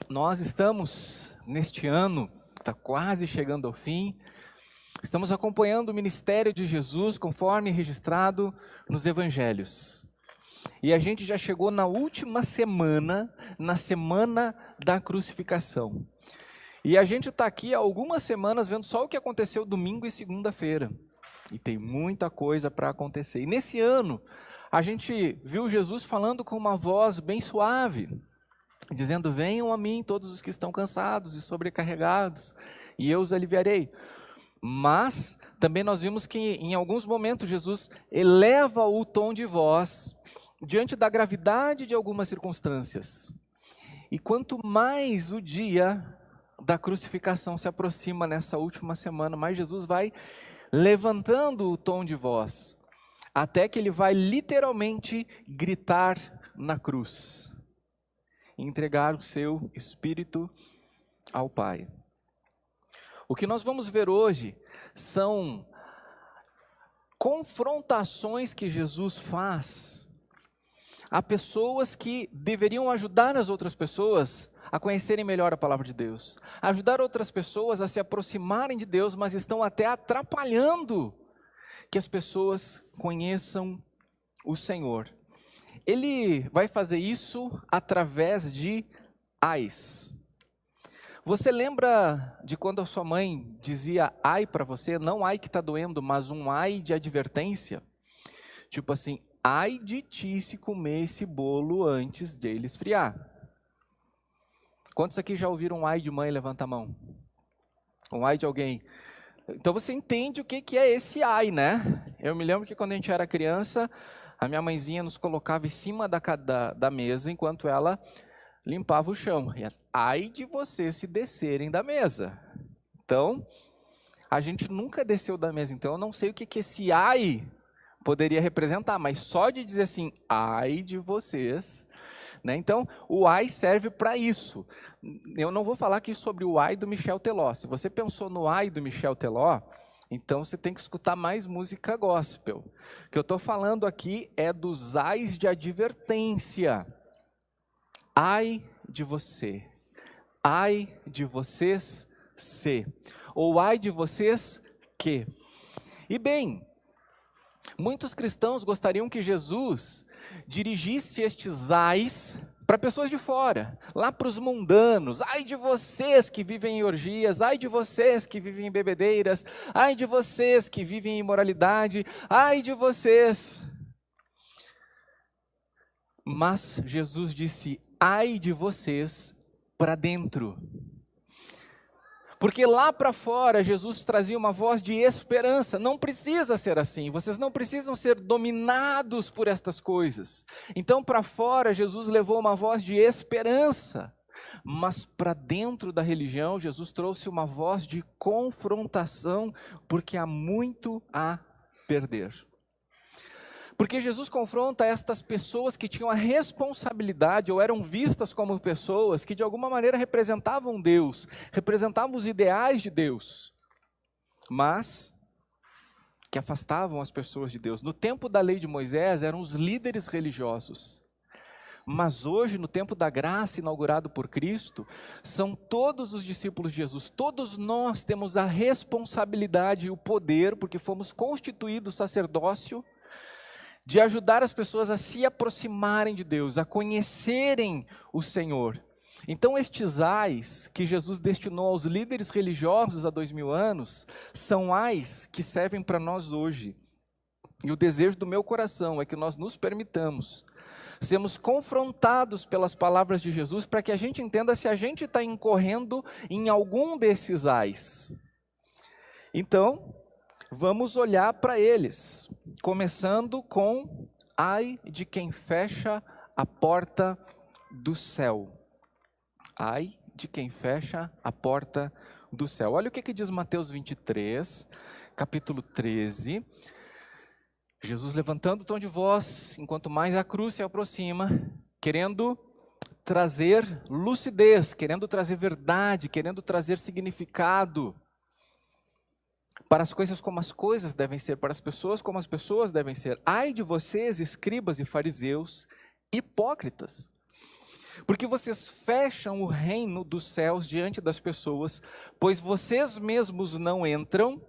Nós estamos, neste ano, está quase chegando ao fim, estamos acompanhando o ministério de Jesus conforme registrado nos evangelhos. E a gente já chegou na última semana, na semana da crucificação. E a gente está aqui há algumas semanas vendo só o que aconteceu domingo e segunda-feira. E tem muita coisa para acontecer. E nesse ano, a gente viu Jesus falando com uma voz bem suave, dizendo: venham a mim todos os que estão cansados e sobrecarregados, e eu os aliviarei. Mas também nós vimos que em alguns momentos Jesus eleva o tom de voz diante da gravidade de algumas circunstâncias. E quanto mais o dia da crucificação se aproxima nessa última semana, mais Jesus vai levantando o tom de voz, até que ele vai literalmente gritar na cruz, entregar o seu espírito ao Pai. O que nós vamos ver hoje são confrontações que Jesus faz a pessoas que deveriam ajudar as outras pessoas a conhecerem melhor a palavra de Deus, ajudar outras pessoas a se aproximarem de Deus, mas estão até atrapalhando que as pessoas conheçam o Senhor. Ele vai fazer isso através de ais. Você lembra de quando a sua mãe dizia ai para você? Não ai que está doendo, mas um ai de advertência. Tipo assim: ai de ti se comer esse bolo antes de ele esfriar. Quantos aqui já ouviram um ai de mãe? Levanta a mão. Um ai de alguém. Então você entende o que é esse ai, né? Eu me lembro que quando a gente era criança, a minha mãezinha nos colocava em cima da mesa enquanto ela limpava o chão. E ai de vocês se descerem da mesa. Então, a gente nunca desceu da mesa, então eu não sei o que esse ai poderia representar, mas só de dizer assim, ai de vocês, né? Então, o ai serve para isso. Eu não vou falar aqui sobre o ai do Michel Teló. Se você pensou no ai do Michel Teló, então você tem que escutar mais música gospel. O que eu estou falando aqui é dos ais de advertência. Ai de você, ai de vocês se, ou ai de vocês que. E bem, muitos cristãos gostariam que Jesus dirigisse estes ais para pessoas de fora, lá para os mundanos. Ai de vocês que vivem em orgias, ai de vocês que vivem em bebedeiras, ai de vocês que vivem em imoralidade, ai de vocês. Mas Jesus disse: ai de vocês para dentro. Porque lá para fora Jesus trazia uma voz de esperança. Não precisa ser assim, vocês não precisam ser dominados por estas coisas. Então para fora Jesus levou uma voz de esperança. Mas para dentro da religião Jesus trouxe uma voz de confrontação, porque há muito a perder. Porque Jesus confronta estas pessoas que tinham a responsabilidade, ou eram vistas como pessoas que de alguma maneira representavam Deus, representavam os ideais de Deus, mas que afastavam as pessoas de Deus. No tempo da lei de Moisés eram os líderes religiosos, mas hoje, no tempo da graça inaugurado por Cristo, são todos os discípulos de Jesus. Todos nós temos a responsabilidade e o poder, porque fomos constituídos sacerdócio, de ajudar as pessoas a se aproximarem de Deus, a conhecerem o Senhor. Então estes ais que Jesus destinou aos líderes religiosos há 2000 anos, são ais que servem para nós hoje. E o desejo do meu coração é que nós nos permitamos sermos confrontados pelas palavras de Jesus, para que a gente entenda se a gente está incorrendo em algum desses ais. Então, vamos olhar para eles, começando com ai de quem fecha a porta do céu. Ai de quem fecha a porta do céu. Olha o que diz Mateus 23, capítulo 13. Jesus levantando o tom de voz, enquanto mais a cruz se aproxima, querendo trazer lucidez, querendo trazer verdade, querendo trazer significado para as coisas como as coisas devem ser, para as pessoas como as pessoas devem ser. Ai de vocês, escribas e fariseus, hipócritas, Porque vocês fecham o reino dos céus diante das pessoas, pois vocês mesmos não entram,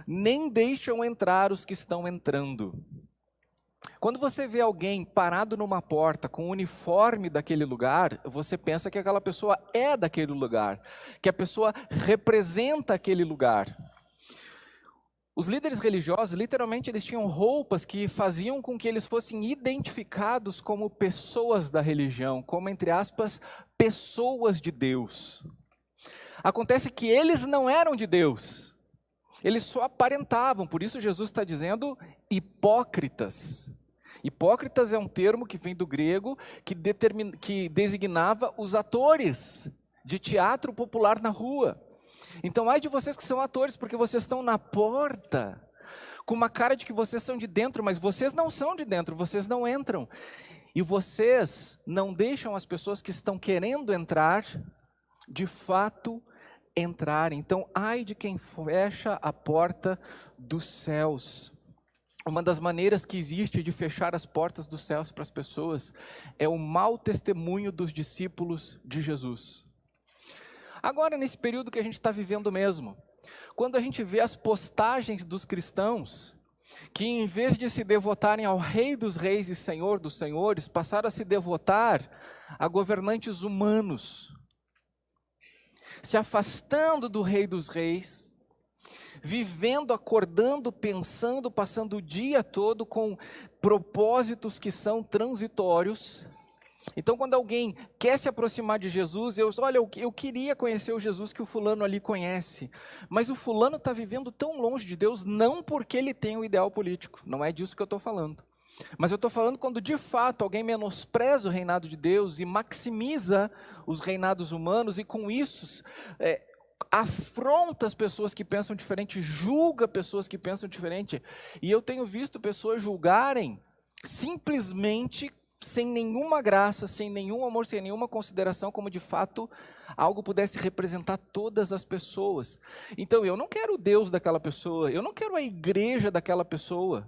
nem deixam entrar os que estão entrando. Quando você vê alguém parado numa porta com o uniforme daquele lugar, você pensa que aquela pessoa é daquele lugar, que a pessoa representa aquele lugar. Os líderes religiosos, literalmente, eles tinham roupas que faziam com que eles fossem identificados como pessoas da religião, como, entre aspas, pessoas de Deus. Acontece que eles não eram de Deus, eles só aparentavam, por isso Jesus está dizendo hipócritas. Hipócritas é um termo que vem do grego, que designava os atores de teatro popular na rua. Então, ai de vocês que são atores, porque vocês estão na porta, com uma cara de que vocês são de dentro, mas vocês não são de dentro, vocês não entram. E vocês não deixam as pessoas que estão querendo entrar, de fato, entrar. Então, ai de quem fecha a porta dos céus. Uma das maneiras que existe de fechar as portas dos céus para as pessoas é o mau testemunho dos discípulos de Jesus. Agora, nesse período que a gente está vivendo mesmo, quando a gente vê as postagens dos cristãos, que em vez de se devotarem ao Rei dos Reis e Senhor dos Senhores, passaram a se devotar a governantes humanos, se afastando do Rei dos Reis, vivendo, acordando, pensando, passando o dia todo com propósitos que são transitórios. Então, quando alguém quer se aproximar de Jesus, olha, eu queria conhecer o Jesus que o fulano ali conhece, mas o fulano está vivendo tão longe de Deus, não porque ele tem um ideal político, não é disso que eu estou falando. Mas eu estou falando quando de fato alguém menospreza o reinado de Deus e maximiza os reinados humanos e com isso afronta as pessoas que pensam diferente, julga pessoas que pensam diferente. E eu tenho visto pessoas julgarem simplesmente sem nenhuma graça, sem nenhum amor, sem nenhuma consideração, como de fato algo pudesse representar todas as pessoas. Então eu não quero o Deus daquela pessoa, eu não quero a igreja daquela pessoa.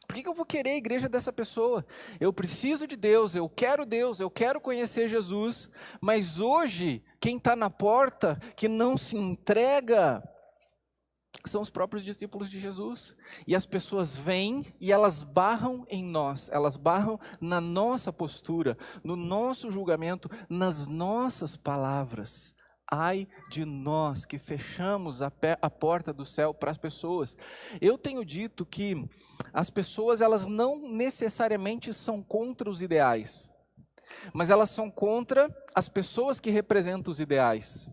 Por que eu vou querer a igreja dessa pessoa? Eu preciso de Deus, eu quero conhecer Jesus, mas hoje quem está na porta, que não se entrega, são os próprios discípulos de Jesus. E as pessoas vêm e elas barram em nós, elas barram na nossa postura, no nosso julgamento, nas nossas palavras. Ai de nós que fechamos a porta do céu para as pessoas. Eu tenho dito que as pessoas, elas não necessariamente são contra os ideais, mas elas são contra as pessoas que representam os ideais.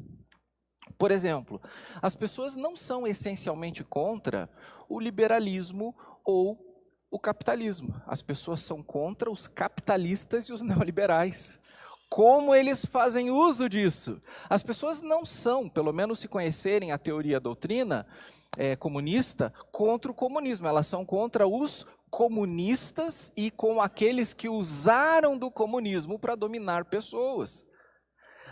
Por exemplo, as pessoas não são essencialmente contra o liberalismo ou o capitalismo. As pessoas são contra os capitalistas e os neoliberais. Como eles fazem uso disso? As pessoas não são, pelo menos se conhecerem a teoria, a doutrina comunista, contra o comunismo. Elas são contra os comunistas e com aqueles que usaram do comunismo para dominar pessoas.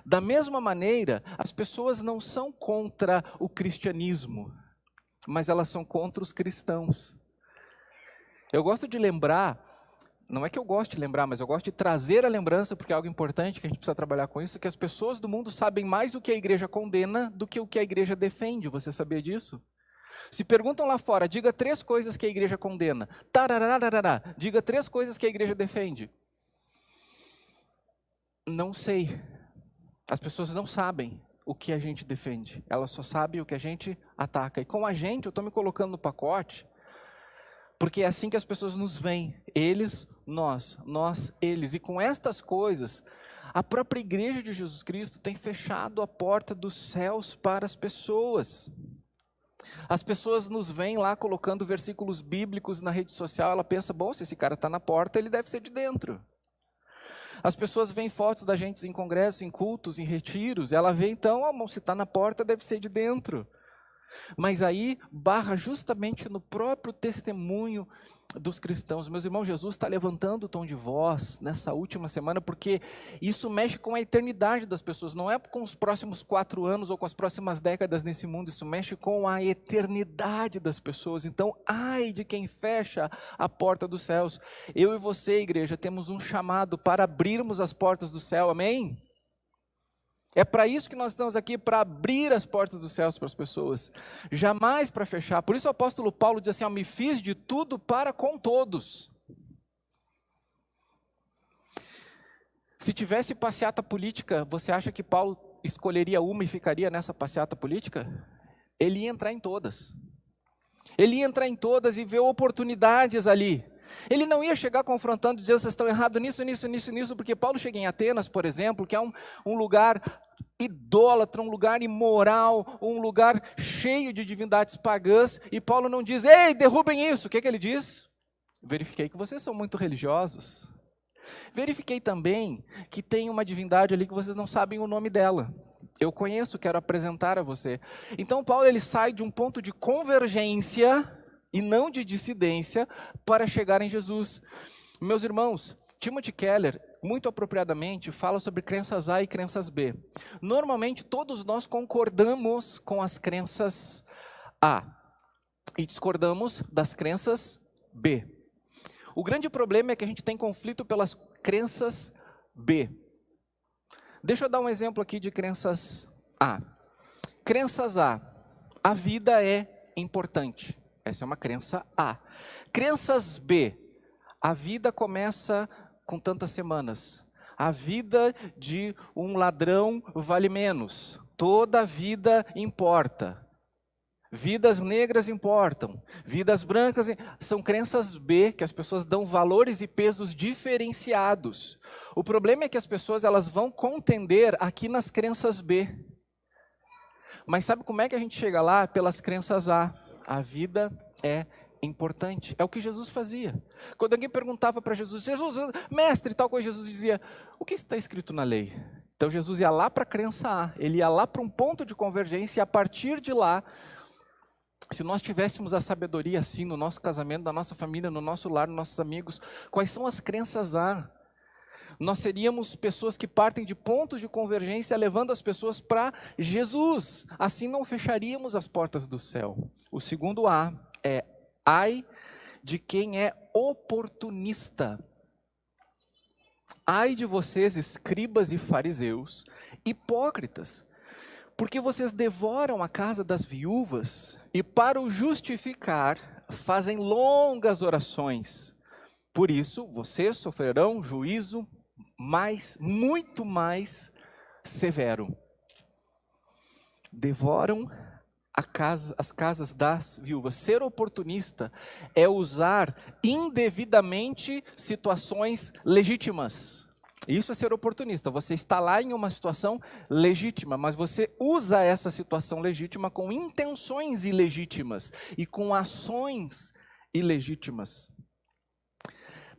Da mesma maneira, as pessoas não são contra o cristianismo, mas elas são contra os cristãos. Eu gosto de lembrar, não é que eu gosto de lembrar, mas eu gosto de trazer a lembrança, porque é algo importante que a gente precisa trabalhar com isso, que as pessoas do mundo sabem mais o que a igreja condena do que o que a igreja defende. Você sabia disso? Se perguntam lá fora, diga 3 coisas que a igreja condena. Tararararará, diga 3 coisas que a igreja defende. Não sei. As pessoas não sabem o que a gente defende, elas só sabem o que a gente ataca. E com a gente, eu estou me colocando no pacote, porque é assim que as pessoas nos veem, eles, nós, eles. E com estas coisas, a própria igreja de Jesus Cristo tem fechado a porta dos céus para as pessoas. As pessoas nos veem lá colocando versículos bíblicos na rede social, ela pensa, bom, se esse cara está na porta, ele deve ser de dentro. As pessoas veem fotos da gente em congressos, em cultos, em retiros, ela vê então, se está na porta, deve ser de dentro. Mas aí barra justamente no próprio testemunho dos cristãos. Meus irmãos, Jesus está levantando o tom de voz nessa última semana, porque isso mexe com a eternidade das pessoas, não é com os próximos 4 anos ou com as próximas décadas nesse mundo, isso mexe com a eternidade das pessoas. Então, ai de quem fecha a porta dos céus. Eu e você, igreja, temos um chamado para abrirmos as portas do céu, amém? É para isso que nós estamos aqui, para abrir as portas dos céus para as pessoas, jamais para fechar. Por isso o apóstolo Paulo diz assim, me fiz de tudo para com todos. Se tivesse passeata política, você acha que Paulo escolheria uma e ficaria nessa passeata política? Ele ia entrar em todas. Ele ia entrar em todas e ver oportunidades ali. Ele não ia chegar confrontando e dizer, vocês estão errados nisso, porque Paulo chega em Atenas, por exemplo, que é um lugar idólatra, um lugar imoral, um lugar cheio de divindades pagãs, e Paulo não diz, ei, derrubem isso. O que ele diz? Verifiquei que vocês são muito religiosos. Verifiquei também que tem uma divindade ali que vocês não sabem o nome dela. Eu conheço, quero apresentar a você. Então Paulo ele sai de um ponto de convergência e não de dissidência, para chegar em Jesus. Meus irmãos, Timothy Keller, muito apropriadamente, fala sobre crenças A e crenças B. Normalmente, todos nós concordamos com as crenças A e discordamos das crenças B. O grande problema é que a gente tem conflito pelas crenças B. Deixa eu dar um exemplo aqui de crenças A. Crenças a vida é importante. Essa é uma crença A. Crenças B, a vida começa com tantas semanas. A vida de um ladrão vale menos. Toda vida importa. Vidas negras importam. Vidas brancas são crenças B, que as pessoas dão valores e pesos diferenciados. O problema é que as pessoas elas vão contender aqui nas crenças B. Mas sabe como é que a gente chega lá? Pelas crenças A. A vida é importante. É o que Jesus fazia. Quando alguém perguntava para Jesus, mestre, tal coisa, Jesus dizia, o que está escrito na lei? Então Jesus ia lá para a crença A, ele ia lá para um ponto de convergência e a partir de lá, se nós tivéssemos a sabedoria assim no nosso casamento, na nossa família, no nosso lar, nos nossos amigos, quais são as crenças A? Nós seríamos pessoas que partem de pontos de convergência, levando as pessoas para Jesus. Assim não fecharíamos as portas do céu. O segundo A é, ai de quem é oportunista. Ai de vocês, escribas e fariseus, hipócritas, porque vocês devoram a casa das viúvas e para o justificar fazem longas orações. Por isso, vocês sofrerão juízo muito mais severo. Devoram as casas das viúvas. Ser oportunista é usar indevidamente situações legítimas. Isso é ser oportunista. Você está lá em uma situação legítima, mas você usa essa situação legítima com intenções ilegítimas e com ações ilegítimas.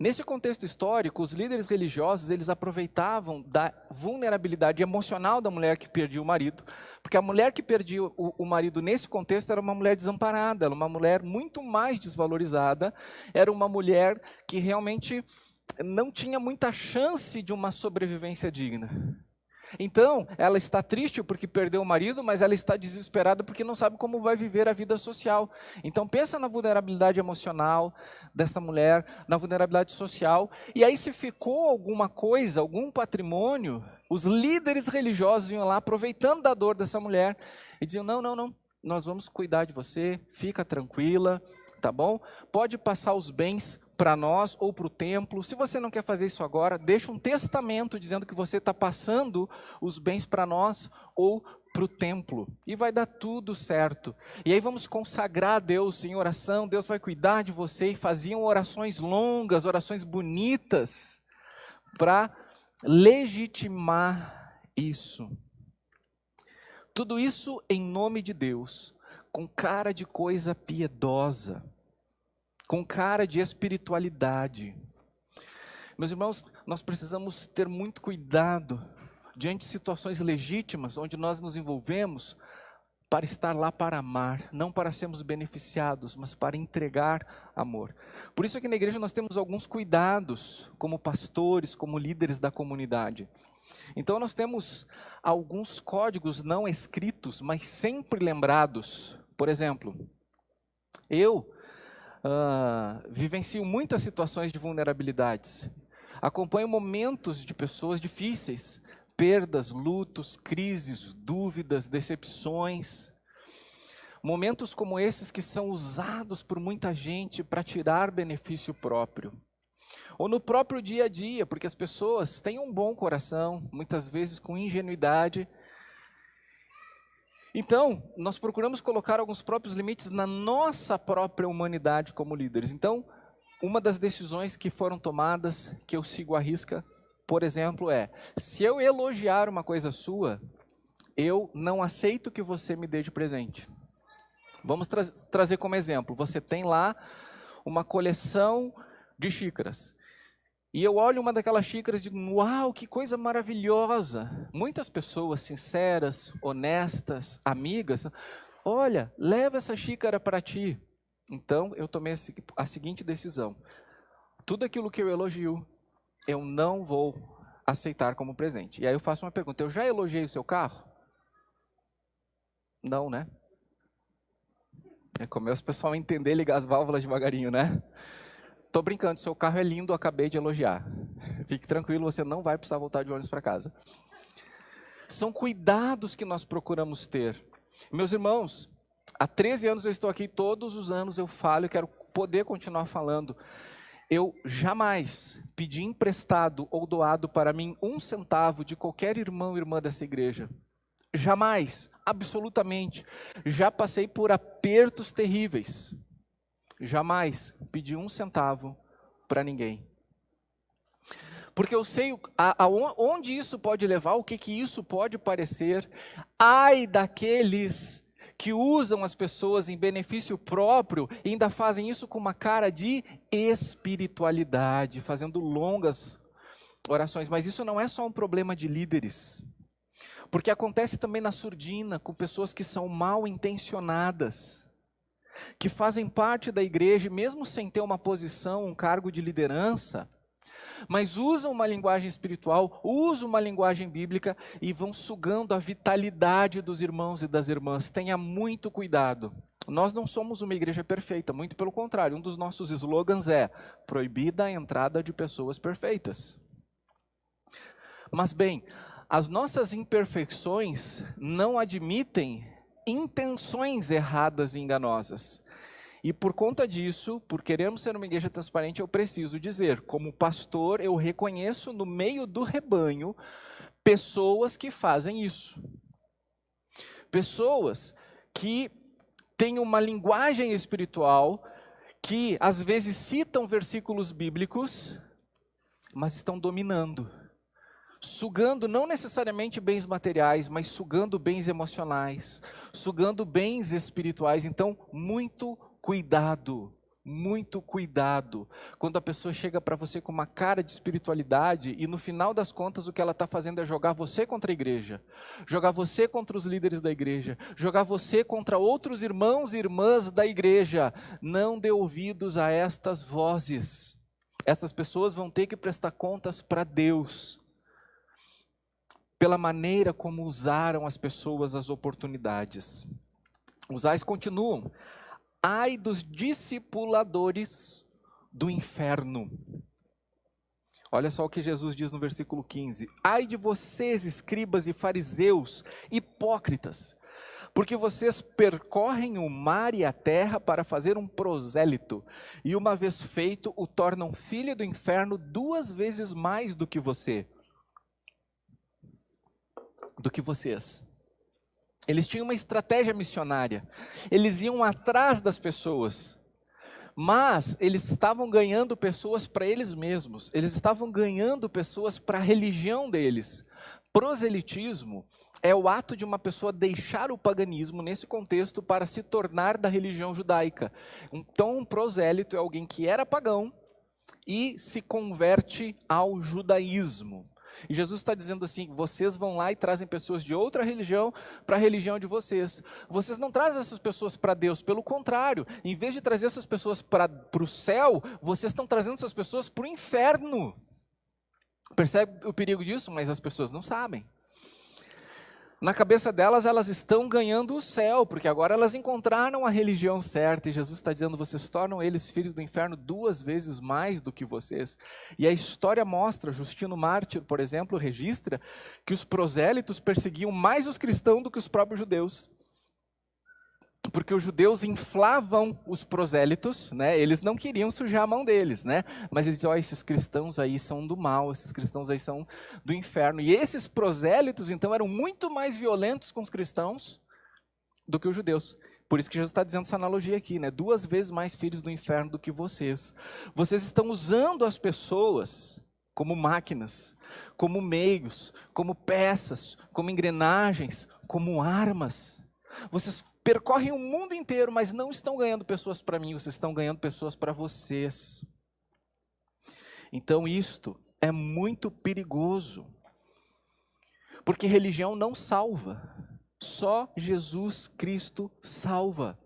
Nesse contexto histórico, os líderes religiosos, eles aproveitavam da vulnerabilidade emocional da mulher que perdia o marido, porque a mulher que perdia o marido nesse contexto era uma mulher desamparada, era uma mulher muito mais desvalorizada, era uma mulher que realmente não tinha muita chance de uma sobrevivência digna. Então, ela está triste porque perdeu o marido, mas ela está desesperada porque não sabe como vai viver a vida social. Então, pensa na vulnerabilidade emocional dessa mulher, na vulnerabilidade social. E aí, se ficou alguma coisa, algum patrimônio, os líderes religiosos iam lá, aproveitando da dor dessa mulher, e diziam, não, nós vamos cuidar de você, fica tranquila, tá bom? Pode passar os bens para nós ou para o templo. Se você não quer fazer isso agora, deixa um testamento dizendo que você está passando os bens para nós ou para o templo. E vai dar tudo certo. E aí vamos consagrar a Deus em oração, Deus vai cuidar de você. E faziam orações longas, orações bonitas, para legitimar isso. Tudo isso em nome de Deus, com cara de coisa piedosa, com cara de espiritualidade. Meus irmãos, nós precisamos ter muito cuidado diante de situações legítimas, onde nós nos envolvemos, para estar lá para amar, não para sermos beneficiados, mas para entregar amor. Por isso aqui na igreja nós temos alguns cuidados, como pastores, como líderes da comunidade. Então nós temos alguns códigos não escritos, mas sempre lembrados. Por exemplo, eu vivencio muitas situações de vulnerabilidades. Acompanho momentos de pessoas difíceis, perdas, lutos, crises, dúvidas, decepções. Momentos como esses que são usados por muita gente para tirar benefício próprio. Ou no próprio dia a dia, porque as pessoas têm um bom coração, muitas vezes com ingenuidade. Então, nós procuramos colocar alguns próprios limites na nossa própria humanidade como líderes. Então, uma das decisões que foram tomadas, que eu sigo à risca, por exemplo, se eu elogiar uma coisa sua, eu não aceito que você me dê de presente. Vamos trazer como exemplo, você tem lá uma coleção de xícaras. E eu olho uma daquelas xícaras e digo, uau, que coisa maravilhosa. Muitas pessoas sinceras, honestas, amigas, olha, leva essa xícara para ti. Então, eu tomei a seguinte decisão. Tudo aquilo que eu elogio, eu não vou aceitar como presente. E aí eu faço uma pergunta, eu já elogiei o seu carro? Não, né? É como o pessoal entender ligar as válvulas devagarinho, né? Tô brincando, seu carro é lindo, acabei de elogiar. Fique tranquilo, você não vai precisar voltar de ônibus para casa. São cuidados que nós procuramos ter. Meus irmãos, há 13 anos eu estou aqui, todos os anos eu falo e quero poder continuar falando. Eu jamais pedi emprestado ou doado para mim 1 centavo de qualquer irmão ou irmã dessa igreja. Jamais, absolutamente. Já passei por apertos terríveis. Jamais pedi 1 centavo para ninguém. Porque eu sei onde isso pode levar, o que isso pode parecer. Ai daqueles que usam as pessoas em benefício próprio e ainda fazem isso com uma cara de espiritualidade, fazendo longas orações. Mas isso não é só um problema de líderes. Porque acontece também na surdina, com pessoas que são mal intencionadas, que fazem parte da igreja, mesmo sem ter uma posição, um cargo de liderança, mas usam uma linguagem espiritual, usam uma linguagem bíblica e vão sugando a vitalidade dos irmãos e das irmãs. Tenha muito cuidado. Nós não somos uma igreja perfeita, muito pelo contrário. Um dos nossos slogans é proibida a entrada de pessoas perfeitas. Mas bem, as nossas imperfeições não admitem intenções erradas e enganosas. E por conta disso, por querermos ser uma igreja transparente, eu preciso dizer, como pastor, eu reconheço no meio do rebanho pessoas que fazem isso. Pessoas que têm uma linguagem espiritual, que às vezes citam versículos bíblicos, mas estão dominando. Sugando não necessariamente bens materiais, mas sugando bens emocionais, sugando bens espirituais. Então, muito cuidado, quando a pessoa chega para você com uma cara de espiritualidade e no final das contas o que ela está fazendo é jogar você contra a igreja, jogar você contra os líderes da igreja, jogar você contra outros irmãos e irmãs da igreja. Não dê ouvidos a estas vozes. Estas pessoas vão ter que prestar contas para Deus, pela maneira como usaram as pessoas as oportunidades. Os ais continuam. Ai dos discipuladores do inferno. Olha só o que Jesus diz no versículo 15. Ai de vocês, escribas e fariseus, hipócritas, porque vocês percorrem o mar e a terra para fazer um prosélito, e uma vez feito, o tornam filho do inferno 2 vezes mais do que vocês. Eles tinham uma estratégia missionária, eles iam atrás das pessoas, mas eles estavam ganhando pessoas para eles mesmos, eles estavam ganhando pessoas para a religião deles. Proselitismo é o ato de uma pessoa deixar o paganismo nesse contexto para se tornar da religião judaica. Então um prosélito é alguém que era pagão e se converte ao judaísmo. E Jesus está dizendo assim, vocês vão lá e trazem pessoas de outra religião para a religião de vocês. Vocês não trazem essas pessoas para Deus, pelo contrário, em vez de trazer essas pessoas para o céu, vocês estão trazendo essas pessoas para o inferno. Percebe o perigo disso? Mas as pessoas não sabem. Na cabeça delas, elas estão ganhando o céu, porque agora elas encontraram a religião certa, e Jesus está dizendo, vocês tornam eles filhos do inferno 2 vezes mais do que vocês. E a história mostra, Justino Mártir, por exemplo, registra, que os prosélitos perseguiam mais os cristãos do que os próprios judeus. Porque os judeus inflavam os prosélitos, né? Eles não queriam sujar a mão deles, né? Mas eles diziam, esses cristãos aí são do mal, esses cristãos aí são do inferno. E esses prosélitos, então, eram muito mais violentos com os cristãos do que os judeus. Por isso que Jesus está dizendo essa analogia aqui, né? 2 vezes mais filhos do inferno do que vocês. Vocês estão usando as pessoas como máquinas, como meios, como peças, como engrenagens, como armas. Vocês percorrem o mundo inteiro, mas não estão ganhando pessoas para mim, vocês estão ganhando pessoas para vocês. Então isto é muito perigoso, porque religião não salva, só Jesus Cristo salva.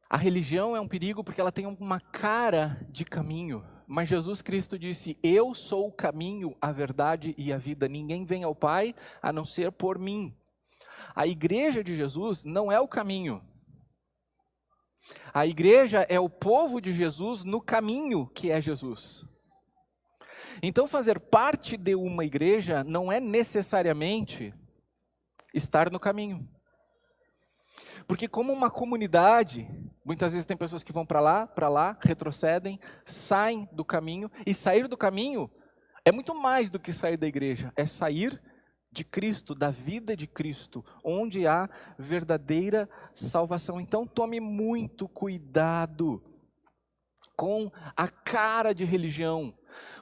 A religião é um perigo porque ela tem uma cara de caminho. Mas Jesus Cristo disse, eu sou o caminho, a verdade e a vida. Ninguém vem ao Pai a não ser por mim. A igreja de Jesus não é o caminho. A igreja é o povo de Jesus no caminho que é Jesus. Então fazer parte de uma igreja não é necessariamente estar no caminho. Porque como uma comunidade, muitas vezes tem pessoas que vão para lá, retrocedem, saem do caminho. E sair do caminho é muito mais do que sair da igreja. É sair de Cristo, da vida de Cristo, onde há verdadeira salvação. Então tome muito cuidado com a cara de religião.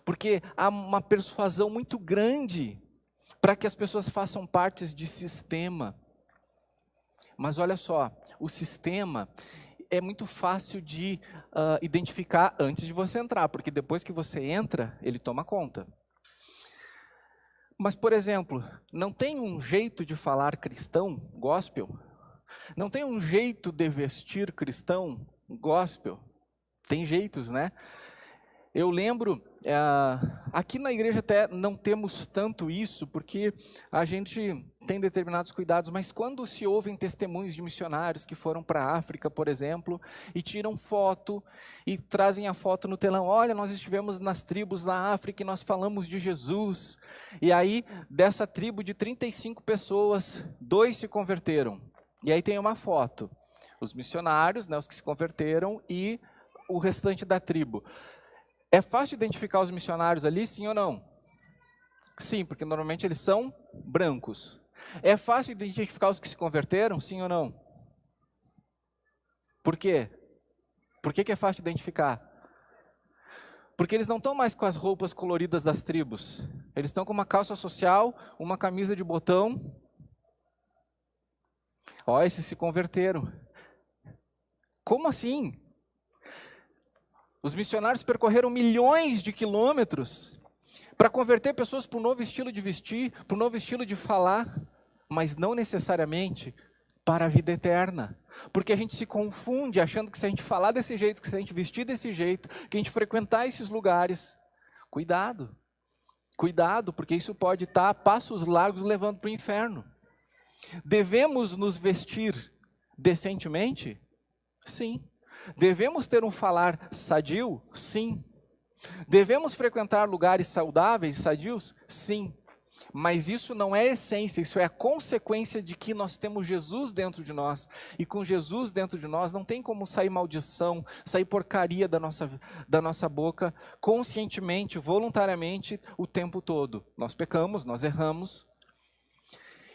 Porque há uma persuasão muito grande para que as pessoas façam parte de sistema. Mas olha só, o sistema é muito fácil de identificar antes de você entrar, porque depois que você entra, ele toma conta. Mas, por exemplo, não tem um jeito de falar cristão, gospel? Não tem um jeito de vestir cristão, gospel? Tem jeitos, né? Eu lembro, aqui na igreja até não temos tanto isso, porque a gente tem determinados cuidados, mas quando se ouvem testemunhos de missionários que foram para a África, por exemplo, e tiram foto, e trazem a foto no telão, olha, nós estivemos nas tribos da África e nós falamos de Jesus, e aí dessa tribo de 35 pessoas, 2 se converteram, e aí tem uma foto, os missionários, né, os que se converteram, e o restante da tribo. É fácil identificar os missionários ali, sim ou não? Sim, porque normalmente eles são brancos. É fácil identificar os que se converteram, sim ou não? Por quê? Por que é fácil identificar? Porque eles não estão mais com as roupas coloridas das tribos. Eles estão com uma calça social, uma camisa de botão. Ó, esses se converteram. Como assim? Os missionários percorreram milhões de quilômetros para converter pessoas para um novo estilo de vestir, para um novo estilo de falar, mas não necessariamente para a vida eterna. Porque a gente se confunde achando que se a gente falar desse jeito, que se a gente vestir desse jeito, que a gente frequentar esses lugares, cuidado, porque isso pode estar a passos largos levando para o inferno. Devemos nos vestir decentemente? Sim. Devemos ter um falar sadio? Sim. Devemos frequentar lugares saudáveis e sadios? Sim. Mas isso não é a essência, isso é a consequência de que nós temos Jesus dentro de nós. E com Jesus dentro de nós não tem como sair maldição, sair porcaria da nossa boca, conscientemente, voluntariamente, o tempo todo. Nós pecamos, nós erramos.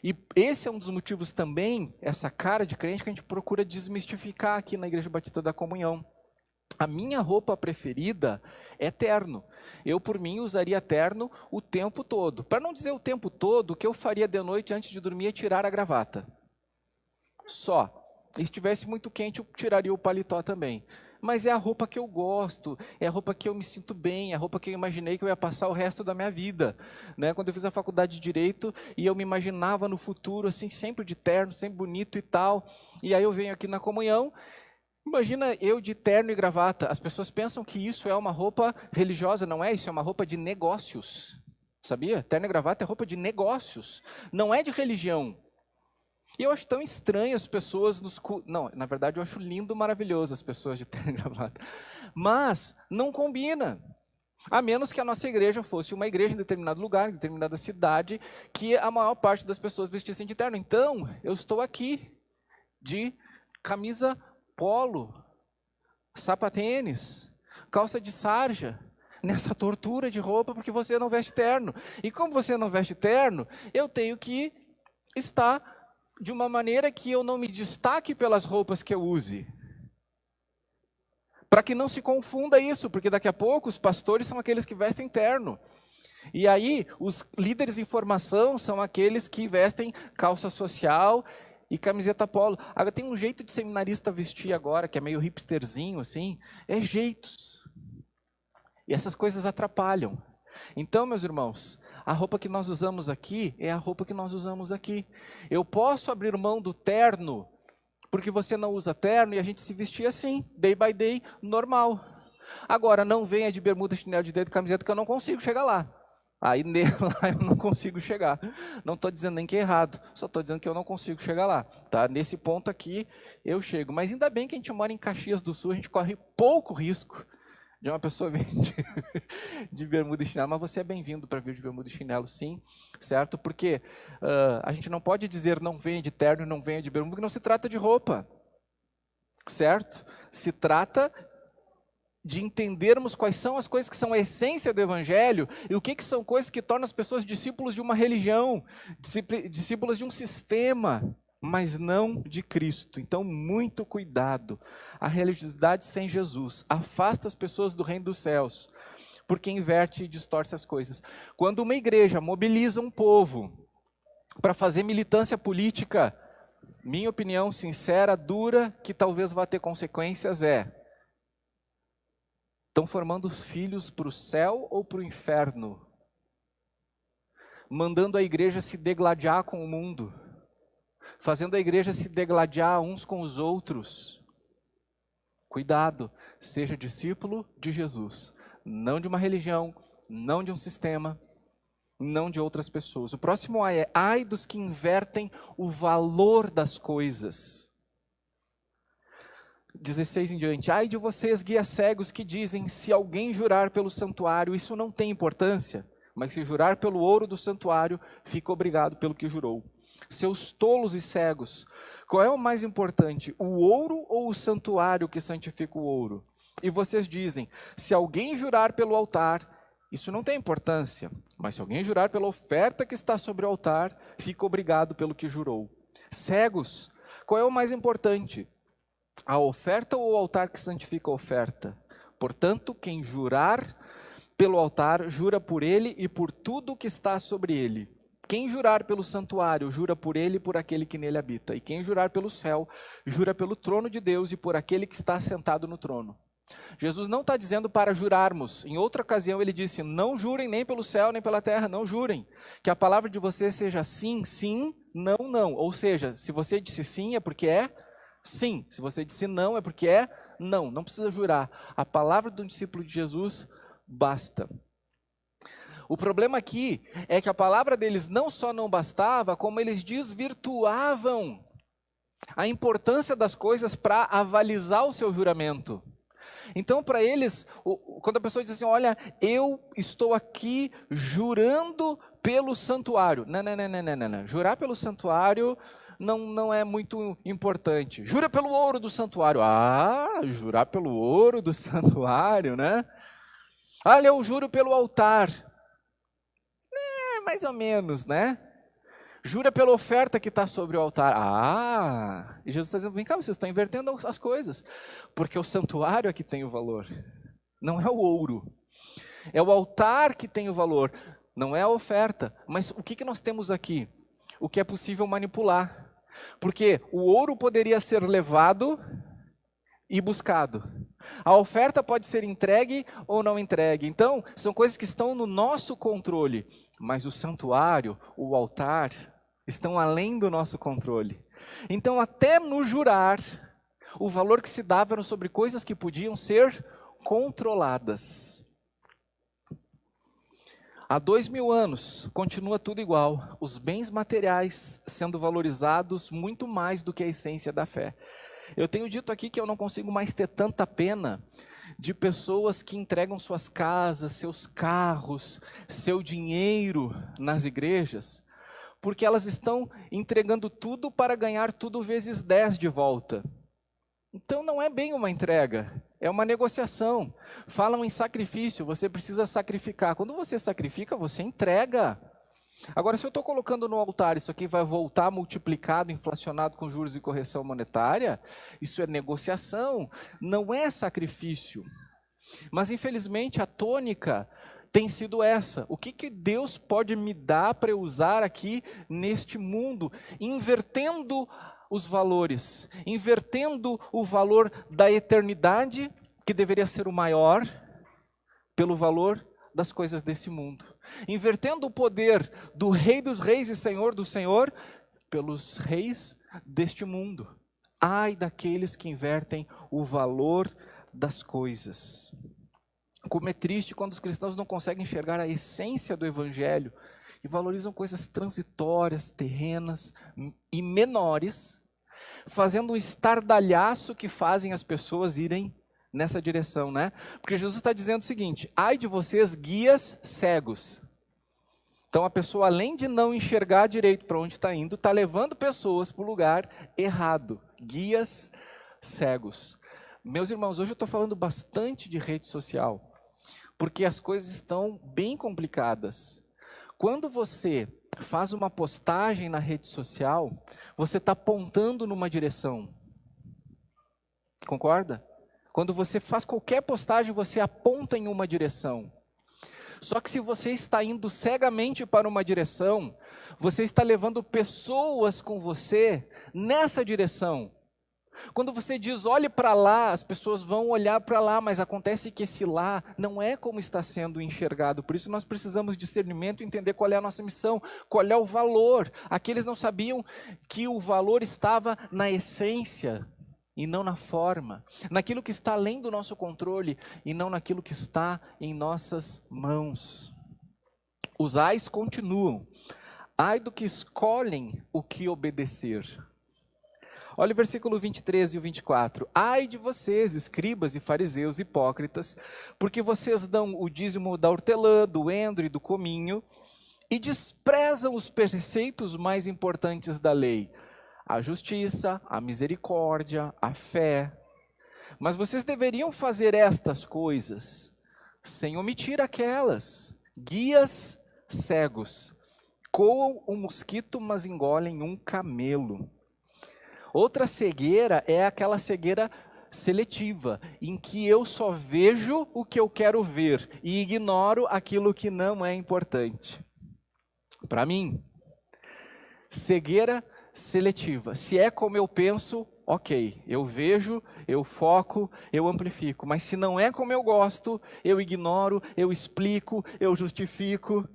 E esse é um dos motivos também, essa cara de crente que a gente procura desmistificar aqui na Igreja Batista da Comunhão. A minha roupa preferida é terno. Eu, por mim, usaria terno o tempo todo. Para não dizer o tempo todo, o que eu faria de noite antes de dormir é tirar a gravata. Só. E se estivesse muito quente, eu tiraria o paletó também. mas é a roupa que eu gosto, é a roupa que eu me sinto bem, é a roupa que eu imaginei que eu ia passar o resto da minha vida, né? Quando eu fiz a faculdade de Direito, e eu me imaginava no futuro, assim, sempre de terno, sempre bonito e tal, e aí eu venho aqui na comunhão, imagina eu de terno e gravata. As pessoas pensam que isso é uma roupa religiosa, não é? Isso é uma roupa de negócios, sabia? Terno e gravata é roupa de negócios, não é de religião. E eu acho tão estranho as pessoas nos... Não, na verdade eu acho lindo, maravilhoso as pessoas de terno e gravata. Mas não combina. A menos que a nossa igreja fosse uma igreja em determinado lugar, em determinada cidade, que a maior parte das pessoas vestissem de terno. Então, eu estou aqui de camisa polo, sapatênis, calça de sarja, nessa tortura de roupa, porque você não veste terno. E como você não veste terno, eu tenho que estar de uma maneira que eu não me destaque pelas roupas que eu use. Para que não se confunda isso, porque daqui a pouco os pastores são aqueles que vestem terno. E aí, os líderes em formação são aqueles que vestem calça social e camiseta polo. Agora, tem um jeito de seminarista vestir agora, que é meio hipsterzinho, assim. É jeitos. E essas coisas atrapalham. Então, meus irmãos, a roupa que nós usamos aqui é a roupa que nós usamos aqui. Eu posso abrir mão do terno, porque você não usa terno e a gente se vestir assim, day by day, normal. Agora, não venha de bermuda, chinelo de dedo e camiseta, que eu não consigo chegar lá. Aí lá eu não consigo chegar. Não estou dizendo nem que é errado, só estou dizendo que eu não consigo chegar lá. Tá? Nesse ponto aqui eu chego. Mas ainda bem que a gente mora em Caxias do Sul, a gente corre pouco risco de uma pessoa vir de bermuda e chinelo, mas você é bem-vindo para vir de bermuda e chinelo, sim, certo? Porque a gente não pode dizer não venha de terno e não venha de bermuda, porque não se trata de roupa, certo? Se trata de entendermos quais são as coisas que são a essência do Evangelho e o que são coisas que tornam as pessoas discípulos de uma religião, discípulos de um sistema, mas não de Cristo. Então, muito cuidado. A religiosidade sem Jesus afasta as pessoas do reino dos céus, porque inverte e distorce as coisas. Quando uma igreja mobiliza um povo para fazer militância política, minha opinião sincera, dura, que talvez vá ter consequências, estão formando os filhos para o céu ou para o inferno? Mandando a igreja se degladiar com o mundo, fazendo a igreja se degladiar uns com os outros. Cuidado, seja discípulo de Jesus, não de uma religião, não de um sistema, não de outras pessoas. O próximo ai é: ai dos que invertem o valor das coisas. 16 em diante: ai de vocês, guias cegos, que dizem, se alguém jurar pelo santuário, isso não tem importância, mas se jurar pelo ouro do santuário, fica obrigado pelo que jurou. Seus tolos e cegos, qual é o mais importante, o ouro ou o santuário que santifica o ouro? E vocês dizem, se alguém jurar pelo altar, isso não tem importância, mas se alguém jurar pela oferta que está sobre o altar, fica obrigado pelo que jurou. Cegos, qual é o mais importante, a oferta ou o altar que santifica a oferta? Portanto, quem jurar pelo altar, jura por ele e por tudo que está sobre ele. Quem jurar pelo santuário, jura por ele e por aquele que nele habita. E quem jurar pelo céu, jura pelo trono de Deus e por aquele que está sentado no trono. Jesus não está dizendo para jurarmos. Em outra ocasião ele disse, não jurem nem pelo céu nem pela terra, não jurem. Que a palavra de vocês seja sim, sim, não, não. Ou seja, se você disse sim é porque é sim. Se você disse não é porque é não. Não precisa jurar. A palavra de um discípulo de Jesus basta. O problema aqui é que a palavra deles não só não bastava, como eles desvirtuavam a importância das coisas para avalizar o seu juramento. Então, para eles, quando a pessoa diz assim, olha, eu estou aqui jurando pelo santuário. Não. Jurar pelo santuário não é muito importante. Jura pelo ouro do santuário. Ah, jurar pelo ouro do santuário, né? Olha, eu juro pelo altar. Mais ou menos, né? Jura pela oferta que está sobre o altar. Ah, e Jesus está dizendo, vem cá, vocês estão invertendo as coisas. Porque o santuário é que tem o valor. Não é o ouro. É o altar que tem o valor. Não é a oferta. Mas o que nós temos aqui? O que é possível manipular. Porque o ouro poderia ser levado e buscado. A oferta pode ser entregue ou não entregue. Então, são coisas que estão no nosso controle. Mas o santuário, o altar, estão além do nosso controle. Então, até no jurar, o valor que se dava era sobre coisas que podiam ser controladas. Há 2000 anos, continua tudo igual. Os bens materiais sendo valorizados muito mais do que a essência da fé. Eu tenho dito aqui que eu não consigo mais ter tanta pena de pessoas que entregam suas casas, seus carros, seu dinheiro nas igrejas, porque elas estão entregando tudo para ganhar tudo vezes 10 de volta. Então não é bem uma entrega, é uma negociação. Falam em sacrifício, você precisa sacrificar. Quando você sacrifica, você entrega. Agora, se eu estou colocando no altar, isso aqui vai voltar multiplicado, inflacionado com juros e correção monetária, isso é negociação, não é sacrifício. Mas, infelizmente, a tônica tem sido essa. O que Deus pode me dar para eu usar aqui neste mundo? Invertendo os valores, invertendo o valor da eternidade, que deveria ser o maior, pelo valor das coisas desse mundo. Invertendo o poder do Rei dos Reis e Senhor do Senhor pelos reis deste mundo. Ai daqueles que invertem o valor das coisas. Como é triste quando os cristãos não conseguem enxergar a essência do Evangelho e valorizam coisas transitórias, terrenas e menores, fazendo um estardalhaço que fazem as pessoas irem nessa direção, né? Porque Jesus está dizendo o seguinte: ai de vocês, guias cegos. Então a pessoa, além de não enxergar direito para onde está indo, está levando pessoas para o lugar errado. Guias cegos. Meus irmãos, hoje eu estou falando bastante de rede social, porque as coisas estão bem complicadas. Quando você faz uma postagem na rede social, você está apontando numa direção. Concorda? Quando você faz qualquer postagem, você aponta em uma direção. Só que se você está indo cegamente para uma direção, você está levando pessoas com você nessa direção. Quando você diz, olhe para lá, as pessoas vão olhar para lá, mas acontece que esse lá não é como está sendo enxergado. Por isso nós precisamos de discernimento e entender qual é a nossa missão, qual é o valor. Aqueles não sabiam que o valor estava na essência e não na forma, naquilo que está além do nosso controle e não naquilo que está em nossas mãos. Os ais continuam. Ai do que escolhem o que obedecer. Olha o versículo 23 e o 24. Ai de vocês, escribas e fariseus hipócritas, porque vocês dão o dízimo da hortelã, do endro e do cominho, e desprezam os preceitos mais importantes da lei: a justiça, a misericórdia, a fé. Mas vocês deveriam fazer estas coisas, sem omitir aquelas. Guias cegos, coam um mosquito, mas engolem um camelo. Outra cegueira é aquela cegueira seletiva, em que eu só vejo o que eu quero ver e ignoro aquilo que não é importante. Para mim, cegueira seletiva. Se é como eu penso, ok, eu vejo, eu foco, eu amplifico. Mas se não é como eu gosto, eu ignoro, eu explico, eu justifico.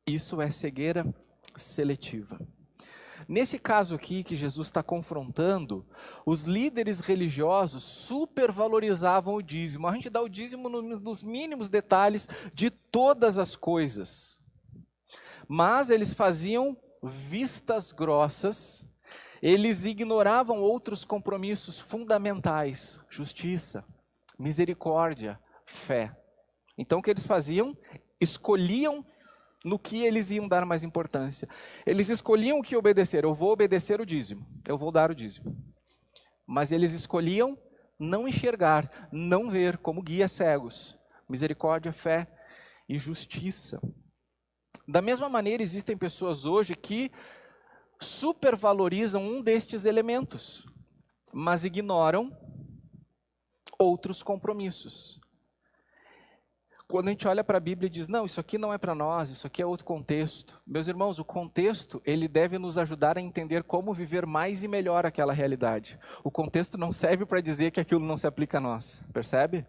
Isso é cegueira seletiva. Nesse caso aqui que Jesus está confrontando, os líderes religiosos supervalorizavam o dízimo. A gente dá o dízimo nos mínimos detalhes de todas as coisas. Mas eles faziam vistas grossas, eles ignoravam outros compromissos fundamentais: justiça, misericórdia, fé. Então o que eles faziam? Escolhiam no que eles iam dar mais importância. Eles escolhiam o que obedecer. Eu vou obedecer o dízimo, eu vou dar o dízimo. Mas eles escolhiam não enxergar, não ver, como guias cegos: misericórdia, fé e justiça. Da mesma maneira, existem pessoas hoje que supervalorizam um destes elementos, mas ignoram outros compromissos. Quando a gente olha para a Bíblia e diz, não, isso aqui não é para nós, isso aqui é outro contexto. Meus irmãos, o contexto, ele deve nos ajudar a entender como viver mais e melhor aquela realidade. O contexto não serve para dizer que aquilo não se aplica a nós, percebe?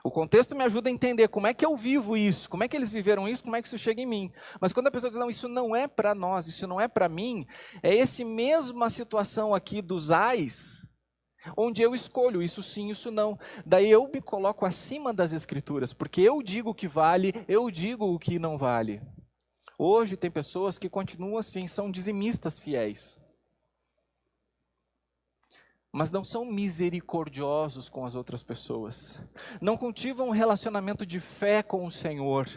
O contexto me ajuda a entender como é que eu vivo isso, como é que eles viveram isso, como é que isso chega em mim. Mas quando a pessoa diz, não, isso não é para nós, isso não é para mim, é essa mesma situação aqui dos ais, onde eu escolho isso sim, isso não. Daí eu me coloco acima das Escrituras, porque eu digo o que vale, eu digo o que não vale. Hoje tem pessoas que continuam assim, são dizimistas fiéis, mas não são misericordiosos com as outras pessoas, não cultivam um relacionamento de fé com o Senhor,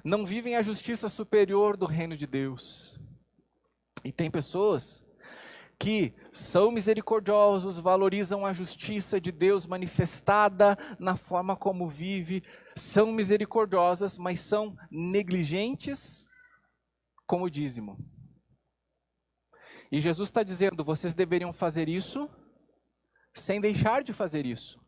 não vivem a justiça superior do reino de Deus. E tem pessoas que são misericordiosos, valorizam a justiça de Deus manifestada na forma como vive, são misericordiosas, mas são negligentes com o dízimo. E Jesus está dizendo, vocês deveriam fazer isso sem deixar de fazer isso.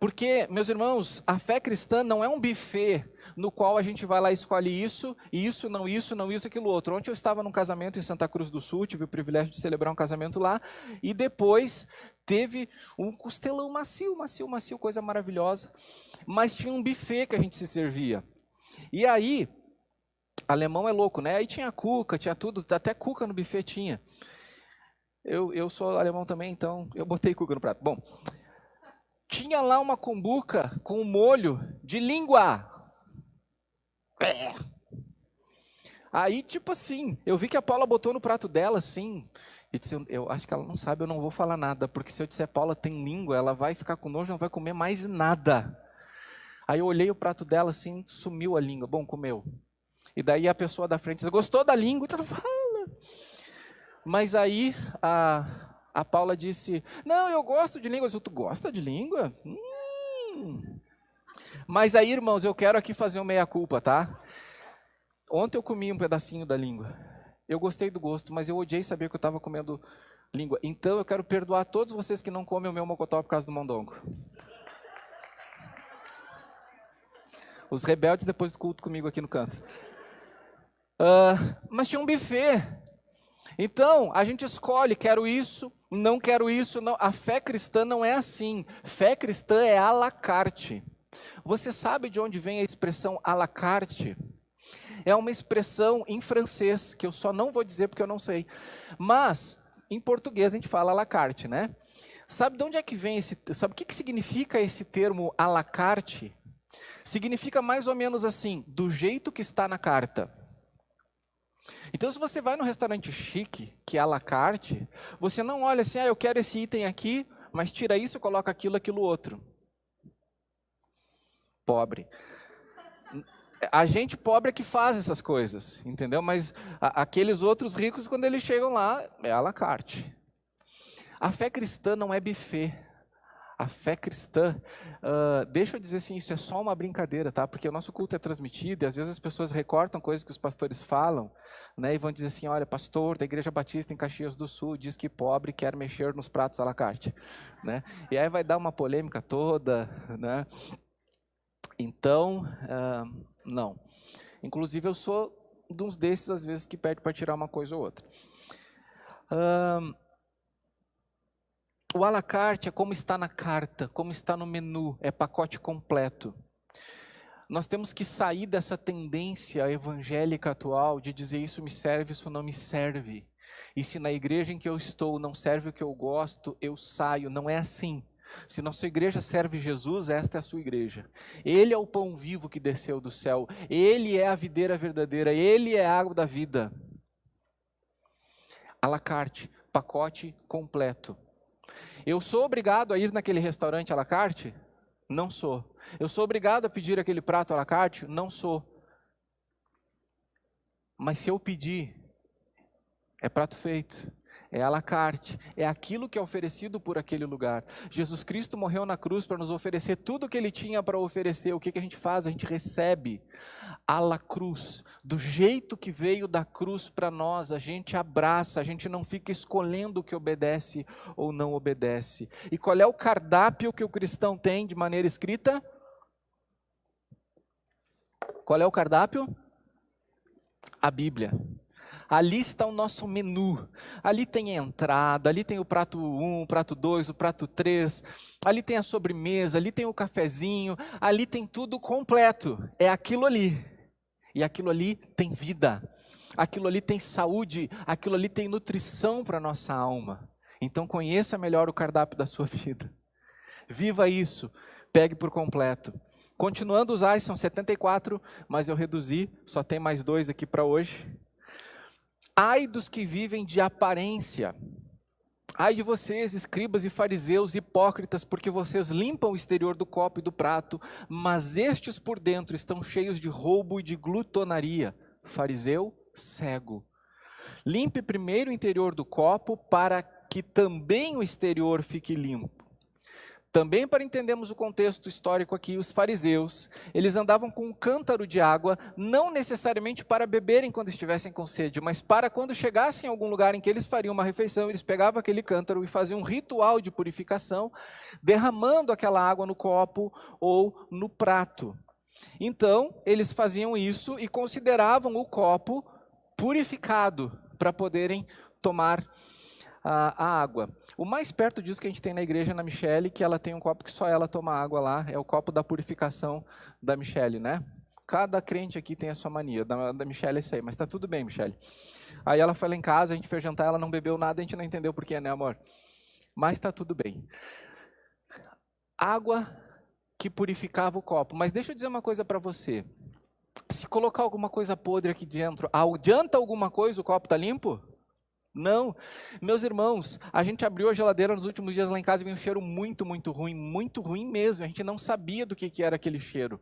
Porque, meus irmãos, a fé cristã não é um buffet no qual a gente vai lá e escolhe isso, e isso, não isso, não isso, aquilo outro. Ontem eu estava num casamento em Santa Cruz do Sul, tive o privilégio de celebrar um casamento lá, e depois teve um costelão macio, coisa maravilhosa, mas tinha um buffet que a gente se servia. E aí, alemão é louco, né? Aí tinha cuca, tinha tudo, até cuca no buffet tinha. Eu sou alemão também, então eu botei cuca no prato. Bom, tinha lá uma cumbuca com um molho de língua. Aí, tipo assim, eu vi que a Paula botou no prato dela, assim, e disse, eu acho que ela não sabe, eu não vou falar nada, porque se eu disser, Paula tem língua, ela vai ficar com nojo, não vai comer mais nada. Aí eu olhei o prato dela, assim, sumiu a língua. Bom, comeu. E daí a pessoa da frente disse, gostou da língua? Então fala. Mas aí a Paula disse, não, eu gosto de língua. Eu disse, tu gosta de língua? Mas aí, irmãos, eu quero aqui fazer um meia-culpa, tá? Ontem eu comi um pedacinho da língua. Eu gostei do gosto, mas eu odiei saber que eu estava comendo língua. Então eu quero perdoar todos vocês que não comem o meu mocotó por causa do mondongo. Os rebeldes depois do culto comigo aqui no canto. Mas tinha um buffet. Então, a gente escolhe, quero isso, não quero isso. Não. A fé cristã não é assim. Fé cristã é à la carte. Você sabe de onde vem a expressão à la carte? É uma expressão em francês, que eu só não vou dizer porque eu não sei. Mas, em português a gente fala à la carte, né? Sabe de onde é que vem sabe o que significa esse termo à la carte? Significa mais ou menos assim, do jeito que está na carta. Então, se você vai num restaurante chique, que é à la carte, você não olha assim, eu quero esse item aqui, mas tira isso e coloca aquilo, aquilo outro. Pobre. A gente pobre é que faz essas coisas, entendeu? Mas aqueles outros ricos, quando eles chegam lá, é à la carte. A fé cristã não é buffet. A fé cristã, deixa eu dizer assim, isso é só uma brincadeira, tá? Porque o nosso culto é transmitido e às vezes as pessoas recortam coisas que os pastores falam, né? E vão dizer assim, olha, pastor da Igreja Batista em Caxias do Sul diz que pobre quer mexer nos pratos à la carte, né? E aí vai dar uma polêmica toda, né? Então, não. Inclusive eu sou de uns desses às vezes que pede para tirar uma coisa ou outra. O à la carte é como está na carta, como está no menu, é pacote completo. Nós temos que sair dessa tendência evangélica atual de dizer isso me serve, isso não me serve. E se na igreja em que eu estou não serve o que eu gosto, eu saio. Não é assim. Se nossa igreja serve Jesus, esta é a sua igreja. Ele é o pão vivo que desceu do céu. Ele é a videira verdadeira. Ele é a água da vida. À la carte, pacote completo. Eu sou obrigado a ir naquele restaurante à la carte? Não sou. Eu sou obrigado a pedir aquele prato à la carte? Não sou. Mas se eu pedir, é prato feito, é à la carte, é aquilo que é oferecido por aquele lugar. Jesus Cristo morreu na cruz para nos oferecer tudo o que Ele tinha para oferecer. O que a gente faz? A gente recebe à la cruz, do jeito que veio da cruz para nós, a gente abraça, a gente não fica escolhendo o que obedece ou não obedece. E qual é o cardápio que o cristão tem de maneira escrita? Qual é o cardápio? A Bíblia. Ali está o nosso menu, ali tem a entrada, ali tem o prato 1, o prato 2, o prato 3, ali tem a sobremesa, ali tem o cafezinho, ali tem tudo completo, é aquilo ali, e aquilo ali tem vida, aquilo ali tem saúde, aquilo ali tem nutrição para a nossa alma. Então conheça melhor o cardápio da sua vida, viva isso, pegue por completo. Continuando os ais, são 74, mas eu reduzi, só tem mais 2 aqui para hoje. Ai dos que vivem de aparência, ai de vocês, escribas e fariseus hipócritas, porque vocês limpam o exterior do copo e do prato, mas estes por dentro estão cheios de roubo e de glutonaria. Fariseu cego. Limpe primeiro o interior do copo, para que também o exterior fique limpo. Também para entendermos o contexto histórico aqui, os fariseus, eles andavam com um cântaro de água, não necessariamente para beberem quando estivessem com sede, mas para quando chegassem a algum lugar em que eles fariam uma refeição, eles pegavam aquele cântaro e faziam um ritual de purificação, derramando aquela água no copo ou no prato. Então, eles faziam isso e consideravam o copo purificado para poderem tomar a água. O mais perto disso que a gente tem na igreja, na Michele, que ela tem um copo que só ela toma água lá, é o copo da purificação da Michele, né? Cada crente aqui tem a sua mania, da Michele é isso aí, mas tá tudo bem, Michele. Aí ela foi lá em casa, a gente foi jantar, ela não bebeu nada, a gente não entendeu porquê, né, amor? Mas tá tudo bem. Água que purificava o copo. Mas deixa eu dizer uma coisa para você. Se colocar alguma coisa podre aqui dentro, adianta alguma coisa o copo tá limpo? Não, meus irmãos, a gente abriu a geladeira nos últimos dias lá em casa e veio um cheiro muito ruim mesmo, a gente não sabia do que era aquele cheiro,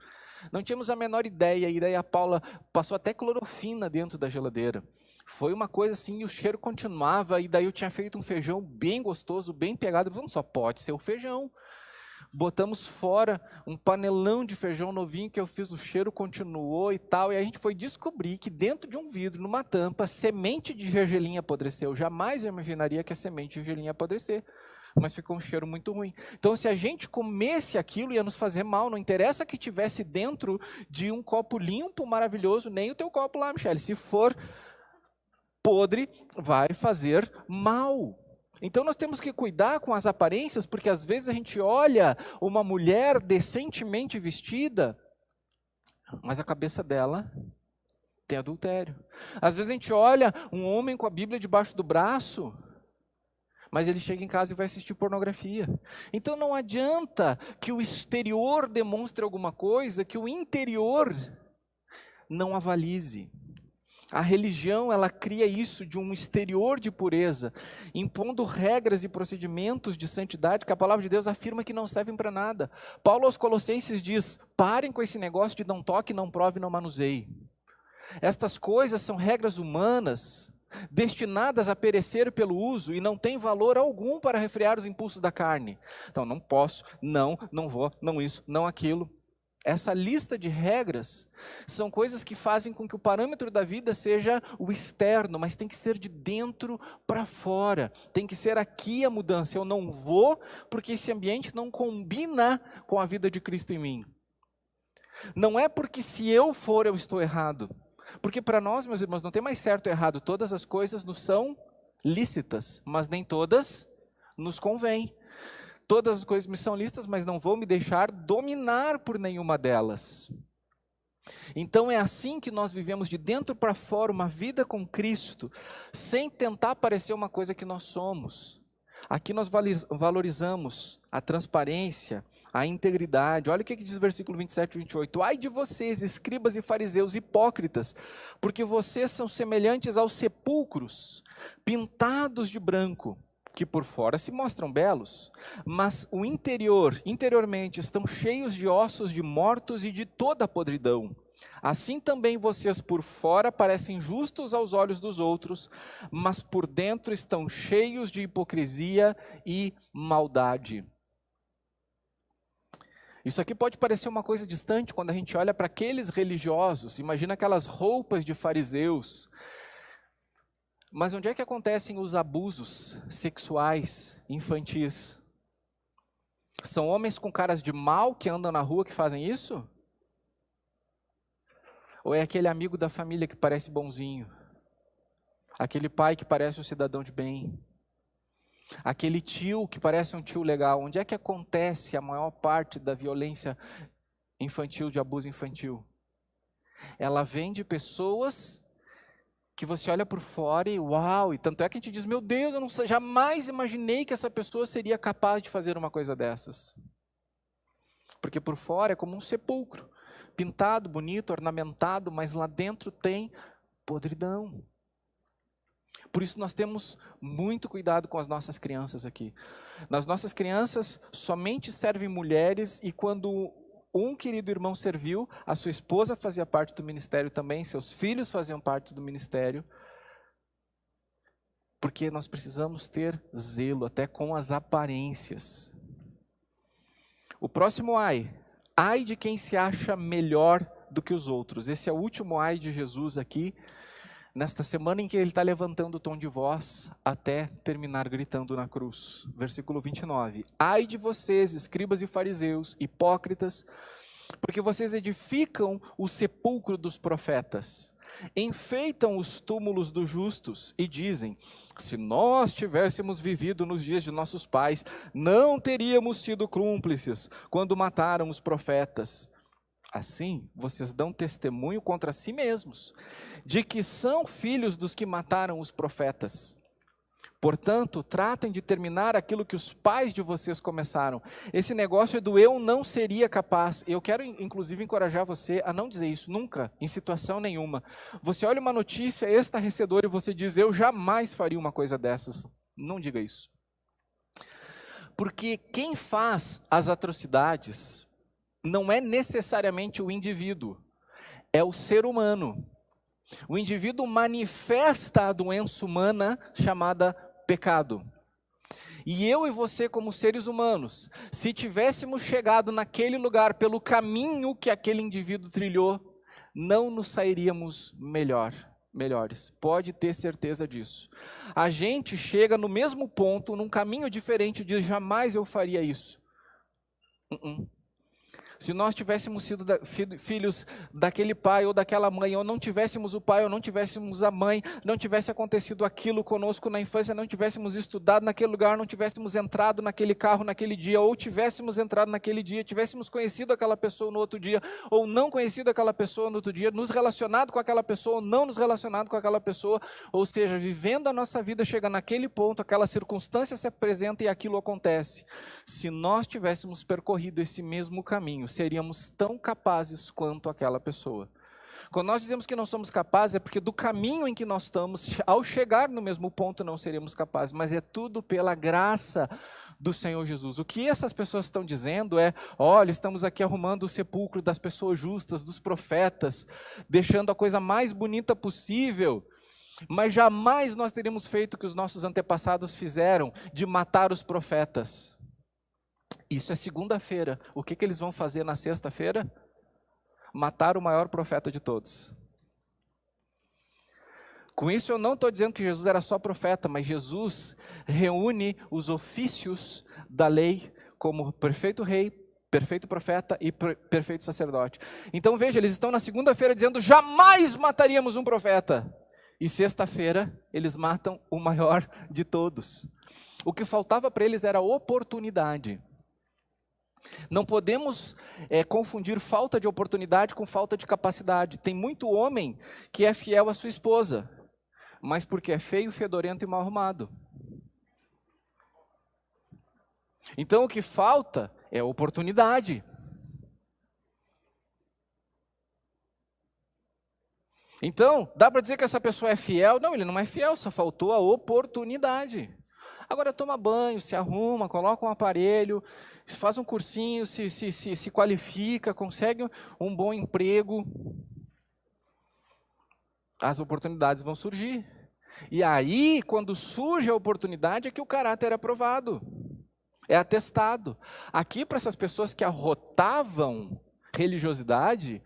não tínhamos a menor ideia, e daí a Paula passou até clorofina dentro da geladeira, foi uma coisa assim, e o cheiro continuava, e daí eu tinha feito um feijão bem gostoso, bem pegado, não só pode ser o feijão. Botamos fora um panelão de feijão novinho que eu fiz, o cheiro continuou e tal, e a gente foi descobrir que dentro de um vidro, numa tampa, semente de gergelim apodreceu. Jamais eu imaginaria que a semente de gergelim ia apodrecer, mas ficou um cheiro muito ruim. Então, se a gente comesse aquilo, ia nos fazer mal, não interessa que tivesse dentro de um copo limpo, maravilhoso, nem o teu copo lá, Michele. Se for podre, vai fazer mal. Então nós temos que cuidar com as aparências, porque às vezes a gente olha uma mulher decentemente vestida, mas a cabeça dela tem adultério. Às vezes a gente olha um homem com a Bíblia debaixo do braço, mas ele chega em casa e vai assistir pornografia. Então não adianta que o exterior demonstre alguma coisa, que o interior não avalize. A religião, ela cria isso de um exterior de pureza, impondo regras e procedimentos de santidade que a palavra de Deus afirma que não servem para nada. Paulo aos Colossenses diz, parem com esse negócio de não toque, não prove, não manuseie. Estas coisas são regras humanas, destinadas a perecer pelo uso e não têm valor algum para refrear os impulsos da carne. Então, não posso, não vou, não isso, não aquilo. Essa lista de regras são coisas que fazem com que o parâmetro da vida seja o externo, mas tem que ser de dentro para fora, tem que ser aqui a mudança. Eu não vou porque esse ambiente não combina com a vida de Cristo em mim. Não é porque se eu for eu estou errado, porque para nós, meus irmãos, não tem mais certo ou errado, todas as coisas nos são lícitas, mas nem todas nos convêm. Todas as coisas me são lícitas, mas não vou me deixar dominar por nenhuma delas. Então é assim que nós vivemos de dentro para fora, uma vida com Cristo, sem tentar parecer uma coisa que nós somos. Aqui nós valorizamos a transparência, a integridade. Olha o que diz o versículo 27 e 28. Ai de vocês, escribas e fariseus hipócritas, porque vocês são semelhantes aos sepulcros, pintados de branco, que por fora se mostram belos, mas interiormente estão cheios de ossos de mortos e de toda a podridão. Assim também vocês por fora parecem justos aos olhos dos outros, mas por dentro estão cheios de hipocrisia e maldade. Isso aqui pode parecer uma coisa distante quando a gente olha para aqueles religiosos, imagina aquelas roupas de fariseus. Mas onde é que acontecem os abusos sexuais infantis? São homens com caras de mal que andam na rua que fazem isso? Ou é aquele amigo da família que parece bonzinho? Aquele pai que parece um cidadão de bem? Aquele tio que parece um tio legal? Onde é que acontece a maior parte da violência infantil, de abuso infantil? Ela vem de pessoas que você olha por fora e uau, e tanto é que a gente diz, meu Deus, eu jamais imaginei que essa pessoa seria capaz de fazer uma coisa dessas. Porque por fora é como um sepulcro, pintado, bonito, ornamentado, mas lá dentro tem podridão. Por isso nós temos muito cuidado com as nossas crianças aqui. Nas nossas crianças somente servem mulheres, e quando um querido irmão serviu, a sua esposa fazia parte do ministério também, seus filhos faziam parte do ministério, porque nós precisamos ter zelo até com as aparências. O próximo ai de quem se acha melhor do que os outros. Esse é o último ai de Jesus aqui, nesta semana em que ele está levantando o tom de voz até terminar gritando na cruz. Versículo 29. Ai de vocês, escribas e fariseus, hipócritas, porque vocês edificam o sepulcro dos profetas, enfeitam os túmulos dos justos e dizem, se nós tivéssemos vivido nos dias de nossos pais, não teríamos sido cúmplices quando mataram os profetas. Assim, vocês dão testemunho contra si mesmos, de que são filhos dos que mataram os profetas. Portanto, tratem de terminar aquilo que os pais de vocês começaram. Esse negócio do eu não seria capaz. Eu quero, inclusive, encorajar você a não dizer isso nunca, em situação nenhuma. Você olha uma notícia estarrecedora e você diz, eu jamais faria uma coisa dessas. Não diga isso. Porque quem faz as atrocidades não é necessariamente o indivíduo, é o ser humano. O indivíduo manifesta a doença humana chamada pecado. E eu e você, como seres humanos, se tivéssemos chegado naquele lugar pelo caminho que aquele indivíduo trilhou, não nos sairíamos melhores. Pode ter certeza disso. A gente chega no mesmo ponto, num caminho diferente, de jamais eu faria isso. Se nós tivéssemos sido filhos daquele pai ou daquela mãe, ou não tivéssemos o pai ou não tivéssemos a mãe, não tivesse acontecido aquilo conosco na infância, não tivéssemos estudado naquele lugar, não tivéssemos entrado naquele carro naquele dia, ou tivéssemos entrado naquele dia, tivéssemos conhecido aquela pessoa no outro dia, ou não conhecido aquela pessoa no outro dia, nos relacionado com aquela pessoa ou não nos relacionado com aquela pessoa, ou seja, vivendo a nossa vida, chega naquele ponto, aquela circunstância se apresenta e aquilo acontece. Se nós tivéssemos percorrido esse mesmo caminho, seríamos tão capazes quanto aquela pessoa. Quando nós dizemos que não somos capazes, é porque do caminho em que nós estamos, ao chegar no mesmo ponto, não seríamos capazes, mas é tudo pela graça do Senhor Jesus. O que essas pessoas estão dizendo é, olha, estamos aqui arrumando o sepulcro das pessoas justas, dos profetas, deixando a coisa mais bonita possível, mas jamais nós teríamos feito o que os nossos antepassados fizeram, de matar os profetas. Isso é segunda-feira. O que eles vão fazer na sexta-feira? Matar o maior profeta de todos. Com isso eu não estou dizendo que Jesus era só profeta, mas Jesus reúne os ofícios da lei como perfeito rei, perfeito profeta e perfeito sacerdote. Então veja, eles estão na segunda-feira dizendo, jamais mataríamos um profeta. E sexta-feira eles matam o maior de todos. O que faltava para eles era oportunidade. Não podemos confundir falta de oportunidade com falta de capacidade. Tem muito homem que é fiel à sua esposa, mas porque é feio, fedorento e mal arrumado. Então o que falta é oportunidade. Então, dá para dizer que essa pessoa é fiel? Não, ele não é fiel, só faltou a oportunidade. Agora toma banho, se arruma, coloca um aparelho, faz um cursinho, se qualifica, consegue um bom emprego. as oportunidades vão surgir. E aí, quando surge a oportunidade, é que o caráter é aprovado, é atestado. Aqui, para essas pessoas que arrotavam religiosidade,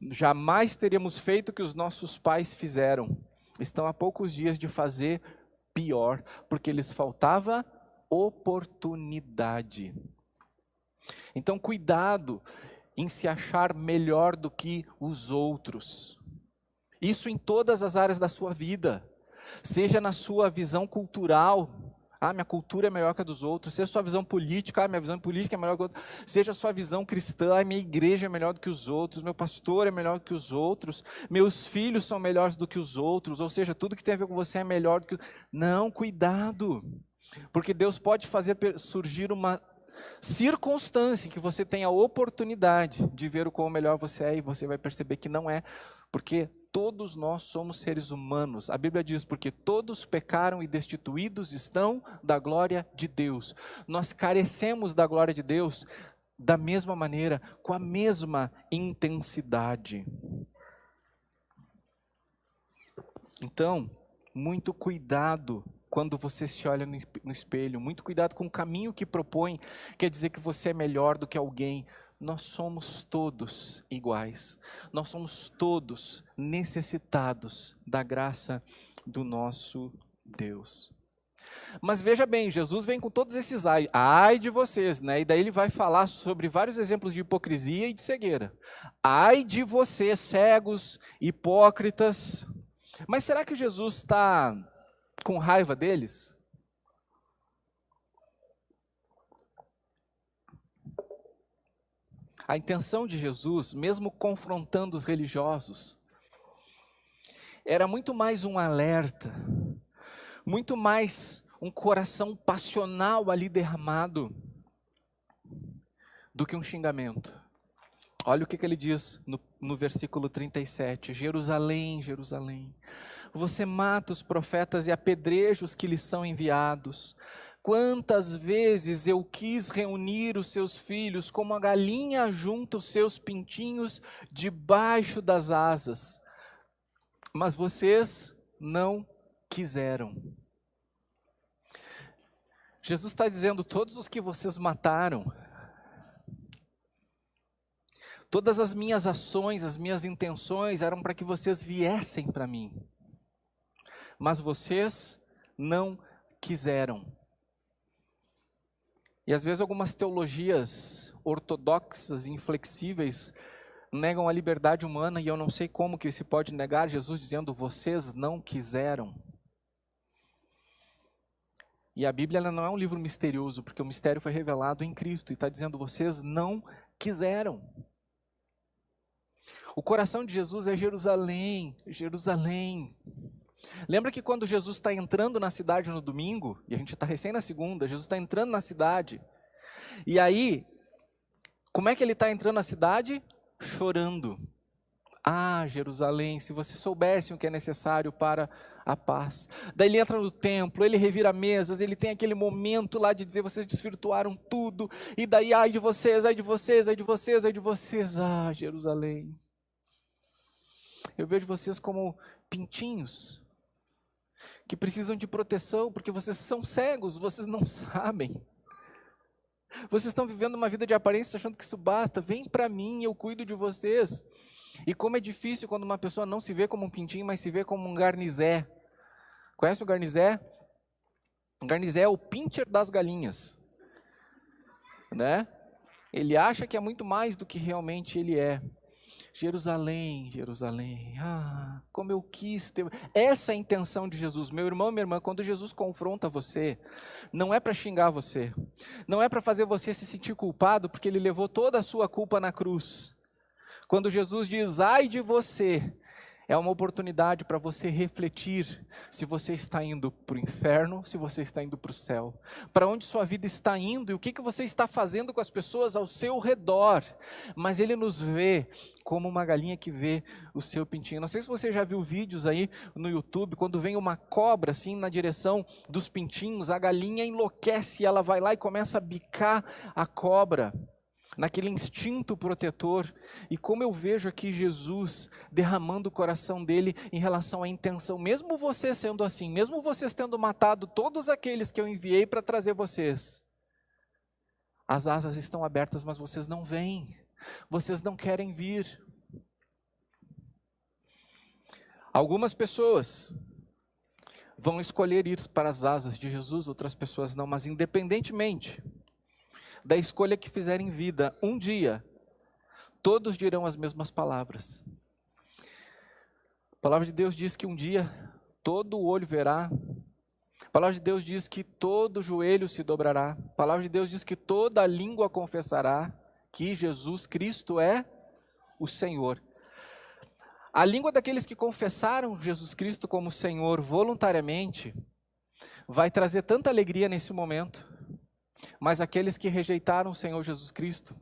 jamais teríamos feito o que os nossos pais fizeram. Estão a poucos dias de fazer pior, porque lhes faltava oportunidade. Então, cuidado em se achar melhor do que os outros. Isso em todas as áreas da sua vida. Seja na sua visão cultural, minha cultura é melhor que a dos outros. Seja a sua visão política, minha visão política é melhor que a outra. Seja a sua visão cristã, minha igreja é melhor do que os outros, meu pastor é melhor do que os outros, meus filhos são melhores do que os outros, ou seja, tudo que tem a ver com você é melhor do que... Não, cuidado, porque Deus pode fazer surgir uma circunstância em que você tenha a oportunidade de ver o quão melhor você é, e você vai perceber que não é, porque todos nós somos seres humanos. A Bíblia diz, porque todos pecaram e destituídos estão da glória de Deus. Nós carecemos da glória de Deus da mesma maneira, com a mesma intensidade. Então, muito cuidado quando você se olha no espelho, muito cuidado com o caminho que propõe, quer dizer que você é melhor do que alguém. Nós somos todos iguais, nós somos todos necessitados da graça do nosso Deus. Mas veja bem, Jesus vem com todos esses ai de vocês, né? E daí ele vai falar sobre vários exemplos de hipocrisia e de cegueira. Ai de vocês, cegos, hipócritas. Mas será que Jesus está com raiva deles? A intenção de Jesus, mesmo confrontando os religiosos, era muito mais um alerta, muito mais um coração passional ali derramado, do que um xingamento. Olha o que ele diz no versículo 37, Jerusalém, Jerusalém, você mata os profetas e apedreja os que lhes são enviados. Quantas vezes eu quis reunir os seus filhos, como a galinha junta os seus pintinhos debaixo das asas, mas vocês não quiseram. Jesus está dizendo, todos os que vocês mataram, todas as minhas ações, as minhas intenções eram para que vocês viessem para mim, mas vocês não quiseram. E às vezes algumas teologias ortodoxas e inflexíveis negam a liberdade humana, e eu não sei como que se pode negar Jesus dizendo, vocês não quiseram. E a Bíblia ela não é um livro misterioso, porque o mistério foi revelado em Cristo, e está dizendo, vocês não quiseram. O coração de Jesus é Jerusalém, Jerusalém. Lembra que quando Jesus está entrando na cidade no domingo, e a gente está recém na segunda, Jesus está entrando na cidade, e aí, como é que ele está entrando na cidade? Chorando. Jerusalém, se você soubesse o que é necessário para a paz. Daí ele entra no templo, ele revira mesas, ele tem aquele momento lá de dizer, vocês desvirtuaram tudo, e daí, ai de vocês, ai de vocês, ai de vocês, ai de vocês, Jerusalém. Eu vejo vocês como pintinhos, que precisam de proteção, porque vocês são cegos, vocês não sabem. Vocês estão vivendo uma vida de aparência, achando que isso basta. Vem para mim, eu cuido de vocês. E como é difícil quando uma pessoa não se vê como um pintinho, mas se vê como um garnizé. Conhece o garnizé? O garnizé é o pincher das galinhas, né? Ele acha que é muito mais do que realmente ele é. Jerusalém, Jerusalém, como eu quis ter... Essa é a intenção de Jesus. Meu irmão, minha irmã, quando Jesus confronta você, não é para xingar você, não é para fazer você se sentir culpado, porque ele levou toda a sua culpa na cruz. Quando Jesus diz, ai de você, é uma oportunidade para você refletir se você está indo para o inferno, se você está indo para o céu. Para onde sua vida está indo e o que você está fazendo com as pessoas ao seu redor. Mas ele nos vê como uma galinha que vê o seu pintinho. Não sei se você já viu vídeos aí no YouTube, quando vem uma cobra assim na direção dos pintinhos, a galinha enlouquece e ela vai lá e começa a bicar a cobra. naquele instinto protetor, e como eu vejo aqui Jesus derramando o coração dele em relação à intenção, mesmo você sendo assim, mesmo vocês tendo matado todos aqueles que eu enviei para trazer vocês, as asas estão abertas, mas vocês não vêm, vocês não querem vir. Algumas pessoas vão escolher ir para as asas de Jesus, outras pessoas não, mas independentemente da escolha que fizerem em vida, um dia, todos dirão as mesmas palavras. A palavra de Deus diz que um dia, todo olho verá. A palavra de Deus diz que todo joelho se dobrará. A palavra de Deus diz que toda língua confessará que Jesus Cristo é o Senhor. A língua daqueles que confessaram Jesus Cristo como Senhor voluntariamente vai trazer tanta alegria nesse momento. Mas aqueles que rejeitaram o Senhor Jesus Cristo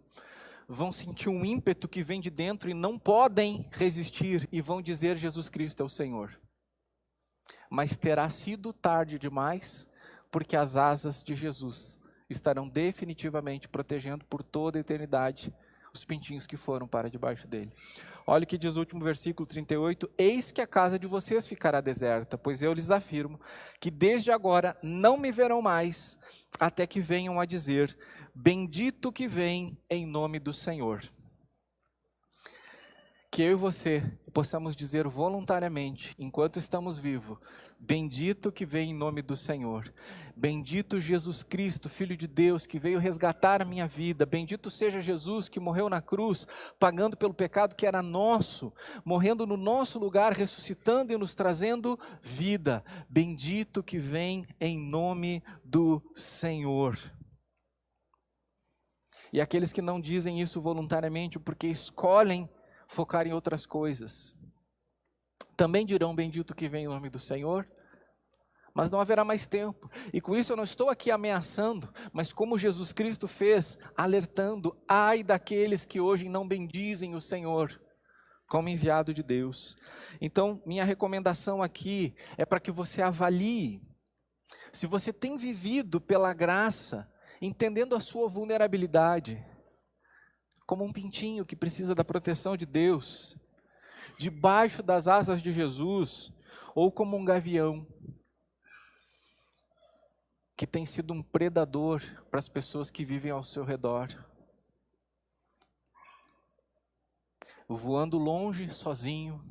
vão sentir um ímpeto que vem de dentro e não podem resistir e vão dizer: Jesus Cristo é o Senhor. Mas terá sido tarde demais, porque as asas de Jesus estarão definitivamente protegendo por toda a eternidade os pintinhos que foram para debaixo dele. Olha o que diz o último versículo 38, eis que a casa de vocês ficará deserta, pois eu lhes afirmo que desde agora não me verão mais, até que venham a dizer, bendito que vem em nome do Senhor. Que eu e você possamos dizer voluntariamente, enquanto estamos vivos, bendito que vem em nome do Senhor, bendito Jesus Cristo, Filho de Deus, que veio resgatar a minha vida, bendito seja Jesus que morreu na cruz, pagando pelo pecado que era nosso, morrendo no nosso lugar, ressuscitando e nos trazendo vida, bendito que vem em nome do Senhor. E aqueles que não dizem isso voluntariamente, porque escolhem focar em outras coisas, também dirão bendito que vem em nome do Senhor, mas não haverá mais tempo, e com isso eu não estou aqui ameaçando, mas como Jesus Cristo fez, alertando, ai daqueles que hoje não bendizem o Senhor, como enviado de Deus. Então minha recomendação aqui, é para que você avalie, se você tem vivido pela graça, entendendo a sua vulnerabilidade, como um pintinho que precisa da proteção de Deus, debaixo das asas de Jesus, ou como um gavião, que tem sido um predador para as pessoas que vivem ao seu redor, voando longe, sozinho.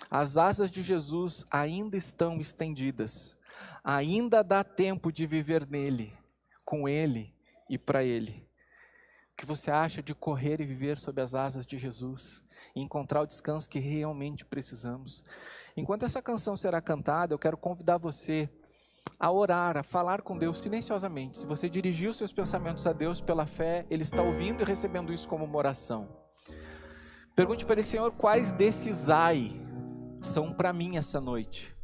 As asas de Jesus ainda estão estendidas, ainda dá tempo de viver nele, com ele e para ele. O que você acha de correr e viver sob as asas de Jesus e encontrar o descanso que realmente precisamos? Enquanto essa canção será cantada, eu quero convidar você a orar, a falar com Deus silenciosamente. Se você dirigiu seus pensamentos a Deus pela fé, Ele está ouvindo e recebendo isso como uma oração. Pergunte para Ele, Senhor, quais desses ai são para mim essa noite?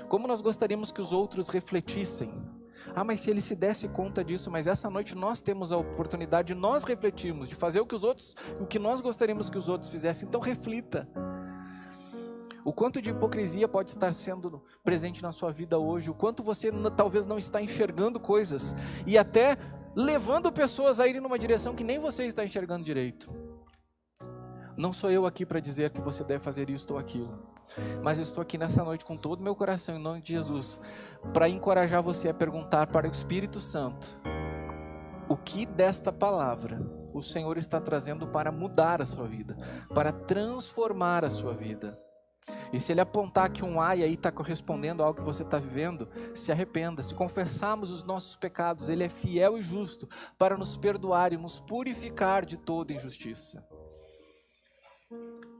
Como nós gostaríamos que os outros refletissem? Mas se ele se desse conta disso, mas essa noite nós temos a oportunidade de nós refletirmos, de fazer o que nós gostaríamos que os outros fizessem, então reflita. O quanto de hipocrisia pode estar sendo presente na sua vida hoje, o quanto você talvez não está enxergando coisas, e até levando pessoas a irem numa direção que nem você está enxergando direito. Não sou eu aqui para dizer que você deve fazer isso ou aquilo, mas eu estou aqui nessa noite com todo o meu coração, em nome de Jesus, para encorajar você a perguntar para o Espírito Santo, o que desta palavra o Senhor está trazendo para mudar a sua vida, para transformar a sua vida. E se Ele apontar que um ai aí está correspondendo a algo que você está vivendo, se arrependa. Se confessarmos os nossos pecados, Ele é fiel e justo para nos perdoar e nos purificar de toda injustiça.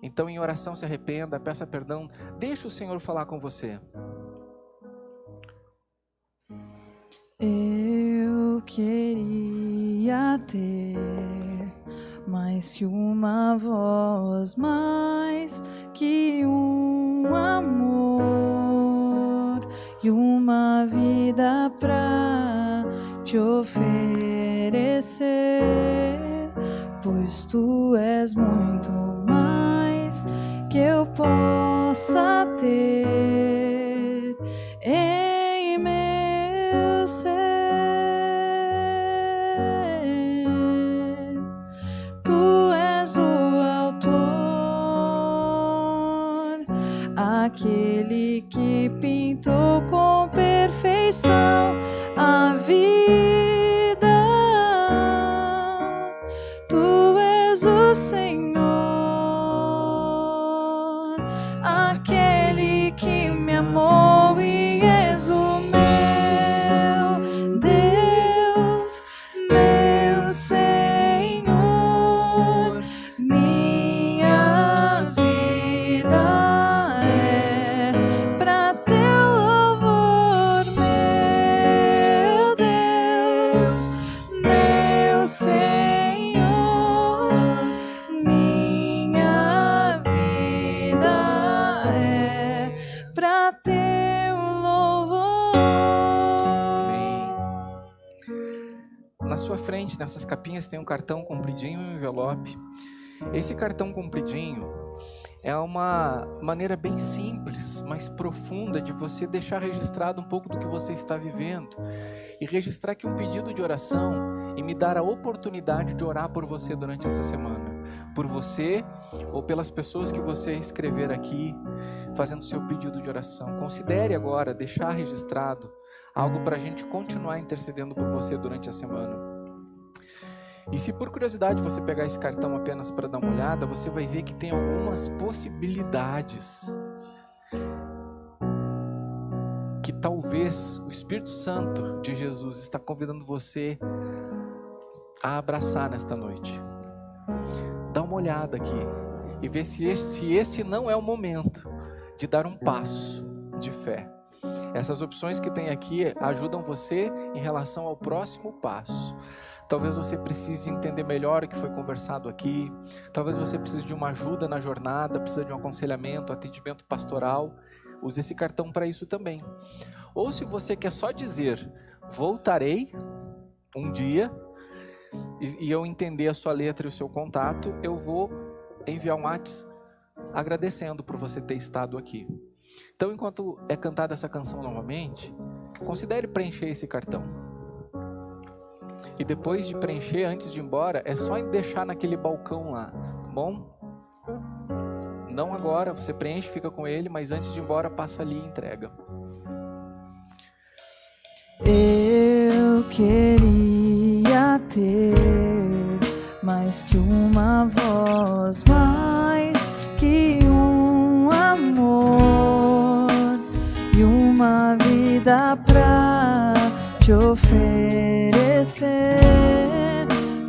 Então em oração se arrependa, peça perdão, deixa o Senhor falar com você. Eu queria ter mais que uma voz, mais que um amor e uma vida pra te oferecer, pois tu és muito mais que eu possa ter em meu ser. aquele que pintou com perfeição a vida. Tu és o Senhor, aquele que me amou e és o meu Deus, meu Senhor. Minha vida é pra teu louvor, meu Deus, meu Senhor. Minha vida é pra teu louvor. Amém. Na sua frente, nessas capinhas, tem um cartão compridinho e um envelope. Esse cartão compridinho é uma maneira bem simples, mas profunda de você deixar registrado um pouco do que você está vivendo e registrar aqui um pedido de oração e me dar a oportunidade de orar por você durante essa semana, por você ou pelas pessoas que você escrever aqui, fazendo seu pedido de oração. Considere agora deixar registrado algo para a gente continuar intercedendo por você durante a semana. E se por curiosidade você pegar esse cartão apenas para dar uma olhada, você vai ver que tem algumas possibilidades que talvez o Espírito Santo de Jesus está convidando você a abraçar nesta noite. Dá uma olhada aqui e vê se esse não é o momento de dar um passo de fé. Essas opções que tem aqui ajudam você em relação ao próximo passo. Talvez você precise entender melhor o que foi conversado aqui. Talvez você precise de uma ajuda na jornada, precisa de um aconselhamento, atendimento pastoral. Use esse cartão para isso também. Ou se você quer só dizer, voltarei um dia, e eu entender a sua letra e o seu contato, eu vou enviar um WhatsApp agradecendo por você ter estado aqui. Então, enquanto é cantada essa canção novamente, considere preencher esse cartão. E depois de preencher, antes de ir embora, é só deixar naquele balcão lá, tá bom? Não agora, você preenche, fica com ele, mas antes de ir embora, passa ali e entrega. Eu queria ter mais que uma voz, mais que um amor e uma vida pra te oferecer,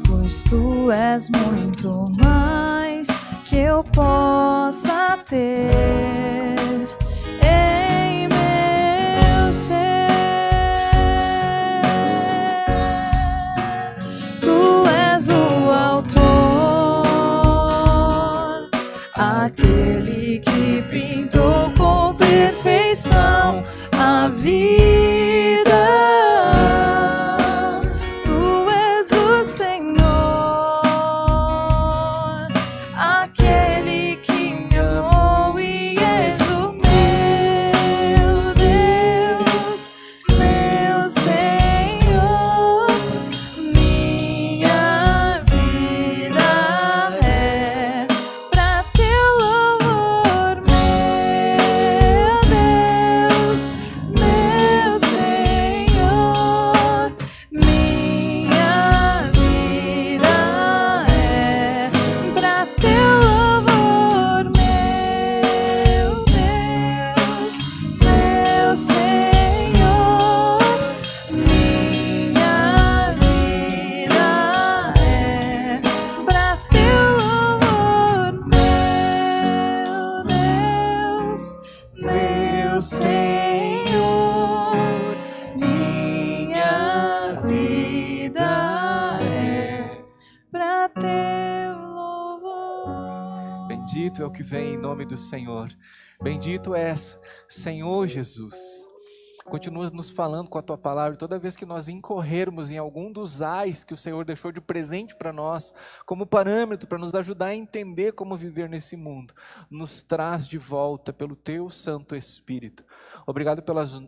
pois tu és muito mais que eu possa ter em meu ser. Tu és o autor, aquele que pintou com perfeição a vida. Tu és o Senhor, aquele que me amou e és o meu Deus, meu Senhor. Minha vida é pra teu louvor, meu Deus, meu Senhor. Minha vida é pra teu louvor, meu Deus, meu Senhor. Minha vida é pra teu louvor, meu Deus, meu Senhor. Minha vida é pra teu louvor. Bendito é o que vem em nome do Senhor. Bendito és, Senhor Jesus. Continua nos falando com a tua palavra. Toda vez que nós incorrermos em algum dos ais que o Senhor deixou de presente para nós, como parâmetro para nos ajudar a entender como viver nesse mundo, nos traz de volta pelo teu Santo Espírito. Obrigado pelas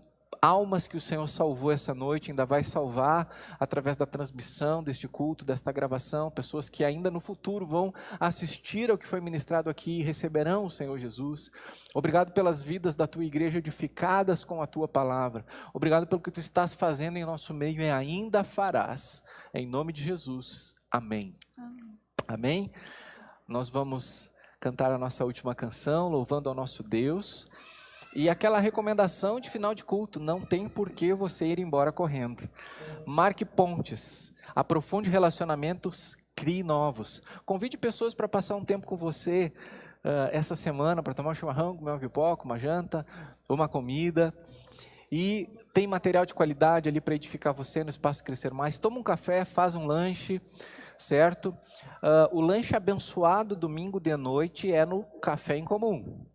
almas que o Senhor salvou essa noite, ainda vai salvar através da transmissão deste culto, desta gravação, pessoas que ainda no futuro vão assistir ao que foi ministrado aqui e receberão o Senhor Jesus. Obrigado pelas vidas da tua igreja edificadas com a tua palavra. Obrigado pelo que tu estás fazendo em nosso meio e ainda farás. Em nome de Jesus. Amém. Amém. Amém? Nós vamos cantar a nossa última canção, louvando ao nosso Deus. E aquela recomendação de final de culto, não tem por que você ir embora correndo. Marque pontes, aprofunde relacionamentos, crie novos. Convide pessoas para passar um tempo com você essa semana, para tomar um chimarrão, comer uma pipoca, uma janta, uma comida. E tem material de qualidade ali para edificar você no Espaço Crescer Mais. Toma um café, faz um lanche, certo? O lanche abençoado domingo de noite é no Café em Comum.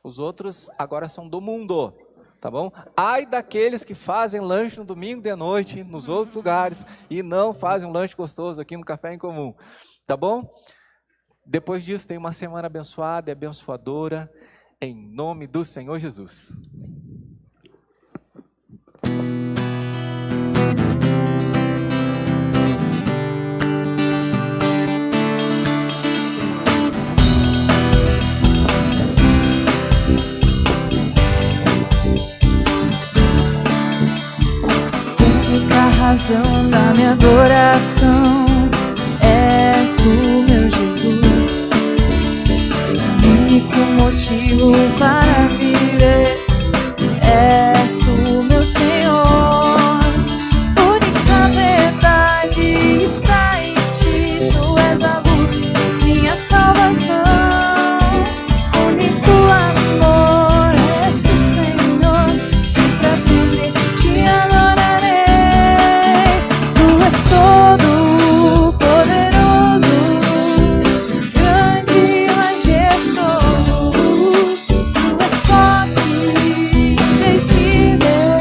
Os outros agora são do mundo, tá bom? Ai daqueles que fazem lanche no domingo de noite, nos outros lugares, e não fazem um lanche gostoso aqui no Café em Comum, tá bom? Depois disso tem uma semana abençoada e abençoadora, em nome do Senhor Jesus. A razão da minha adoração és tu, meu Jesus. O único motivo para viver és tu, meu Senhor. Única verdade está em ti, tu és a luz, minha salvação. Único amor és tu, Senhor, e pra sempre te adorarei. Todo poderoso, grande e majestoso, tu és forte, invencível,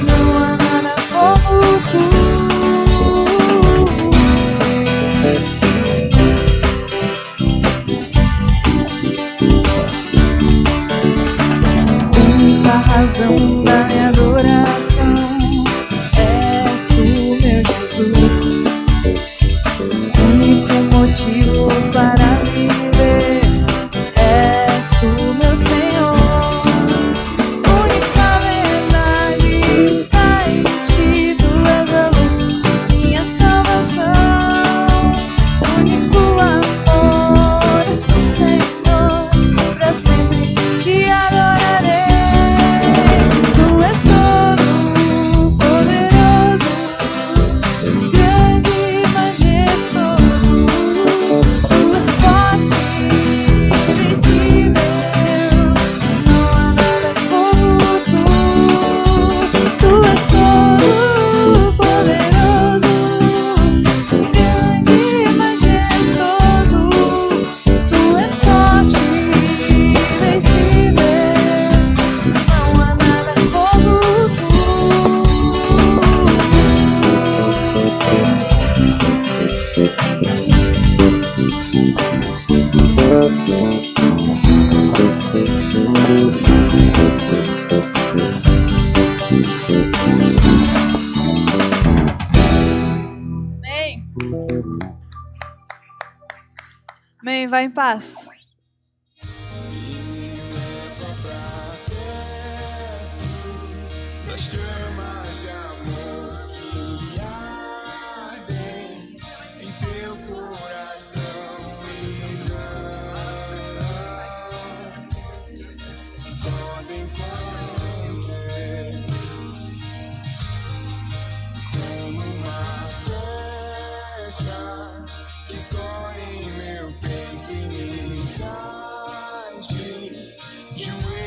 não há nada como tu. Única razão da minha adoração és tu, meu Jesus. Único motivo para viver és tu, meu Senhor. Única verdade está em ti, tu és a luz, minha salvação. Único amor és tu, Senhor, pra sempre te adorarei. Tu és todo poderoso, grande e majestoso, tu és forte, invencível, não há nada como tu. Tu és todo poderoso, grande e majestoso, tu és forte, invencível, não há nada como tu. Amém. Amém. Vai em paz. Das chamas de amor que ardem em teu coração e não se podem conter, como uma flecha que estoura em meu peito e me faz de joelhos.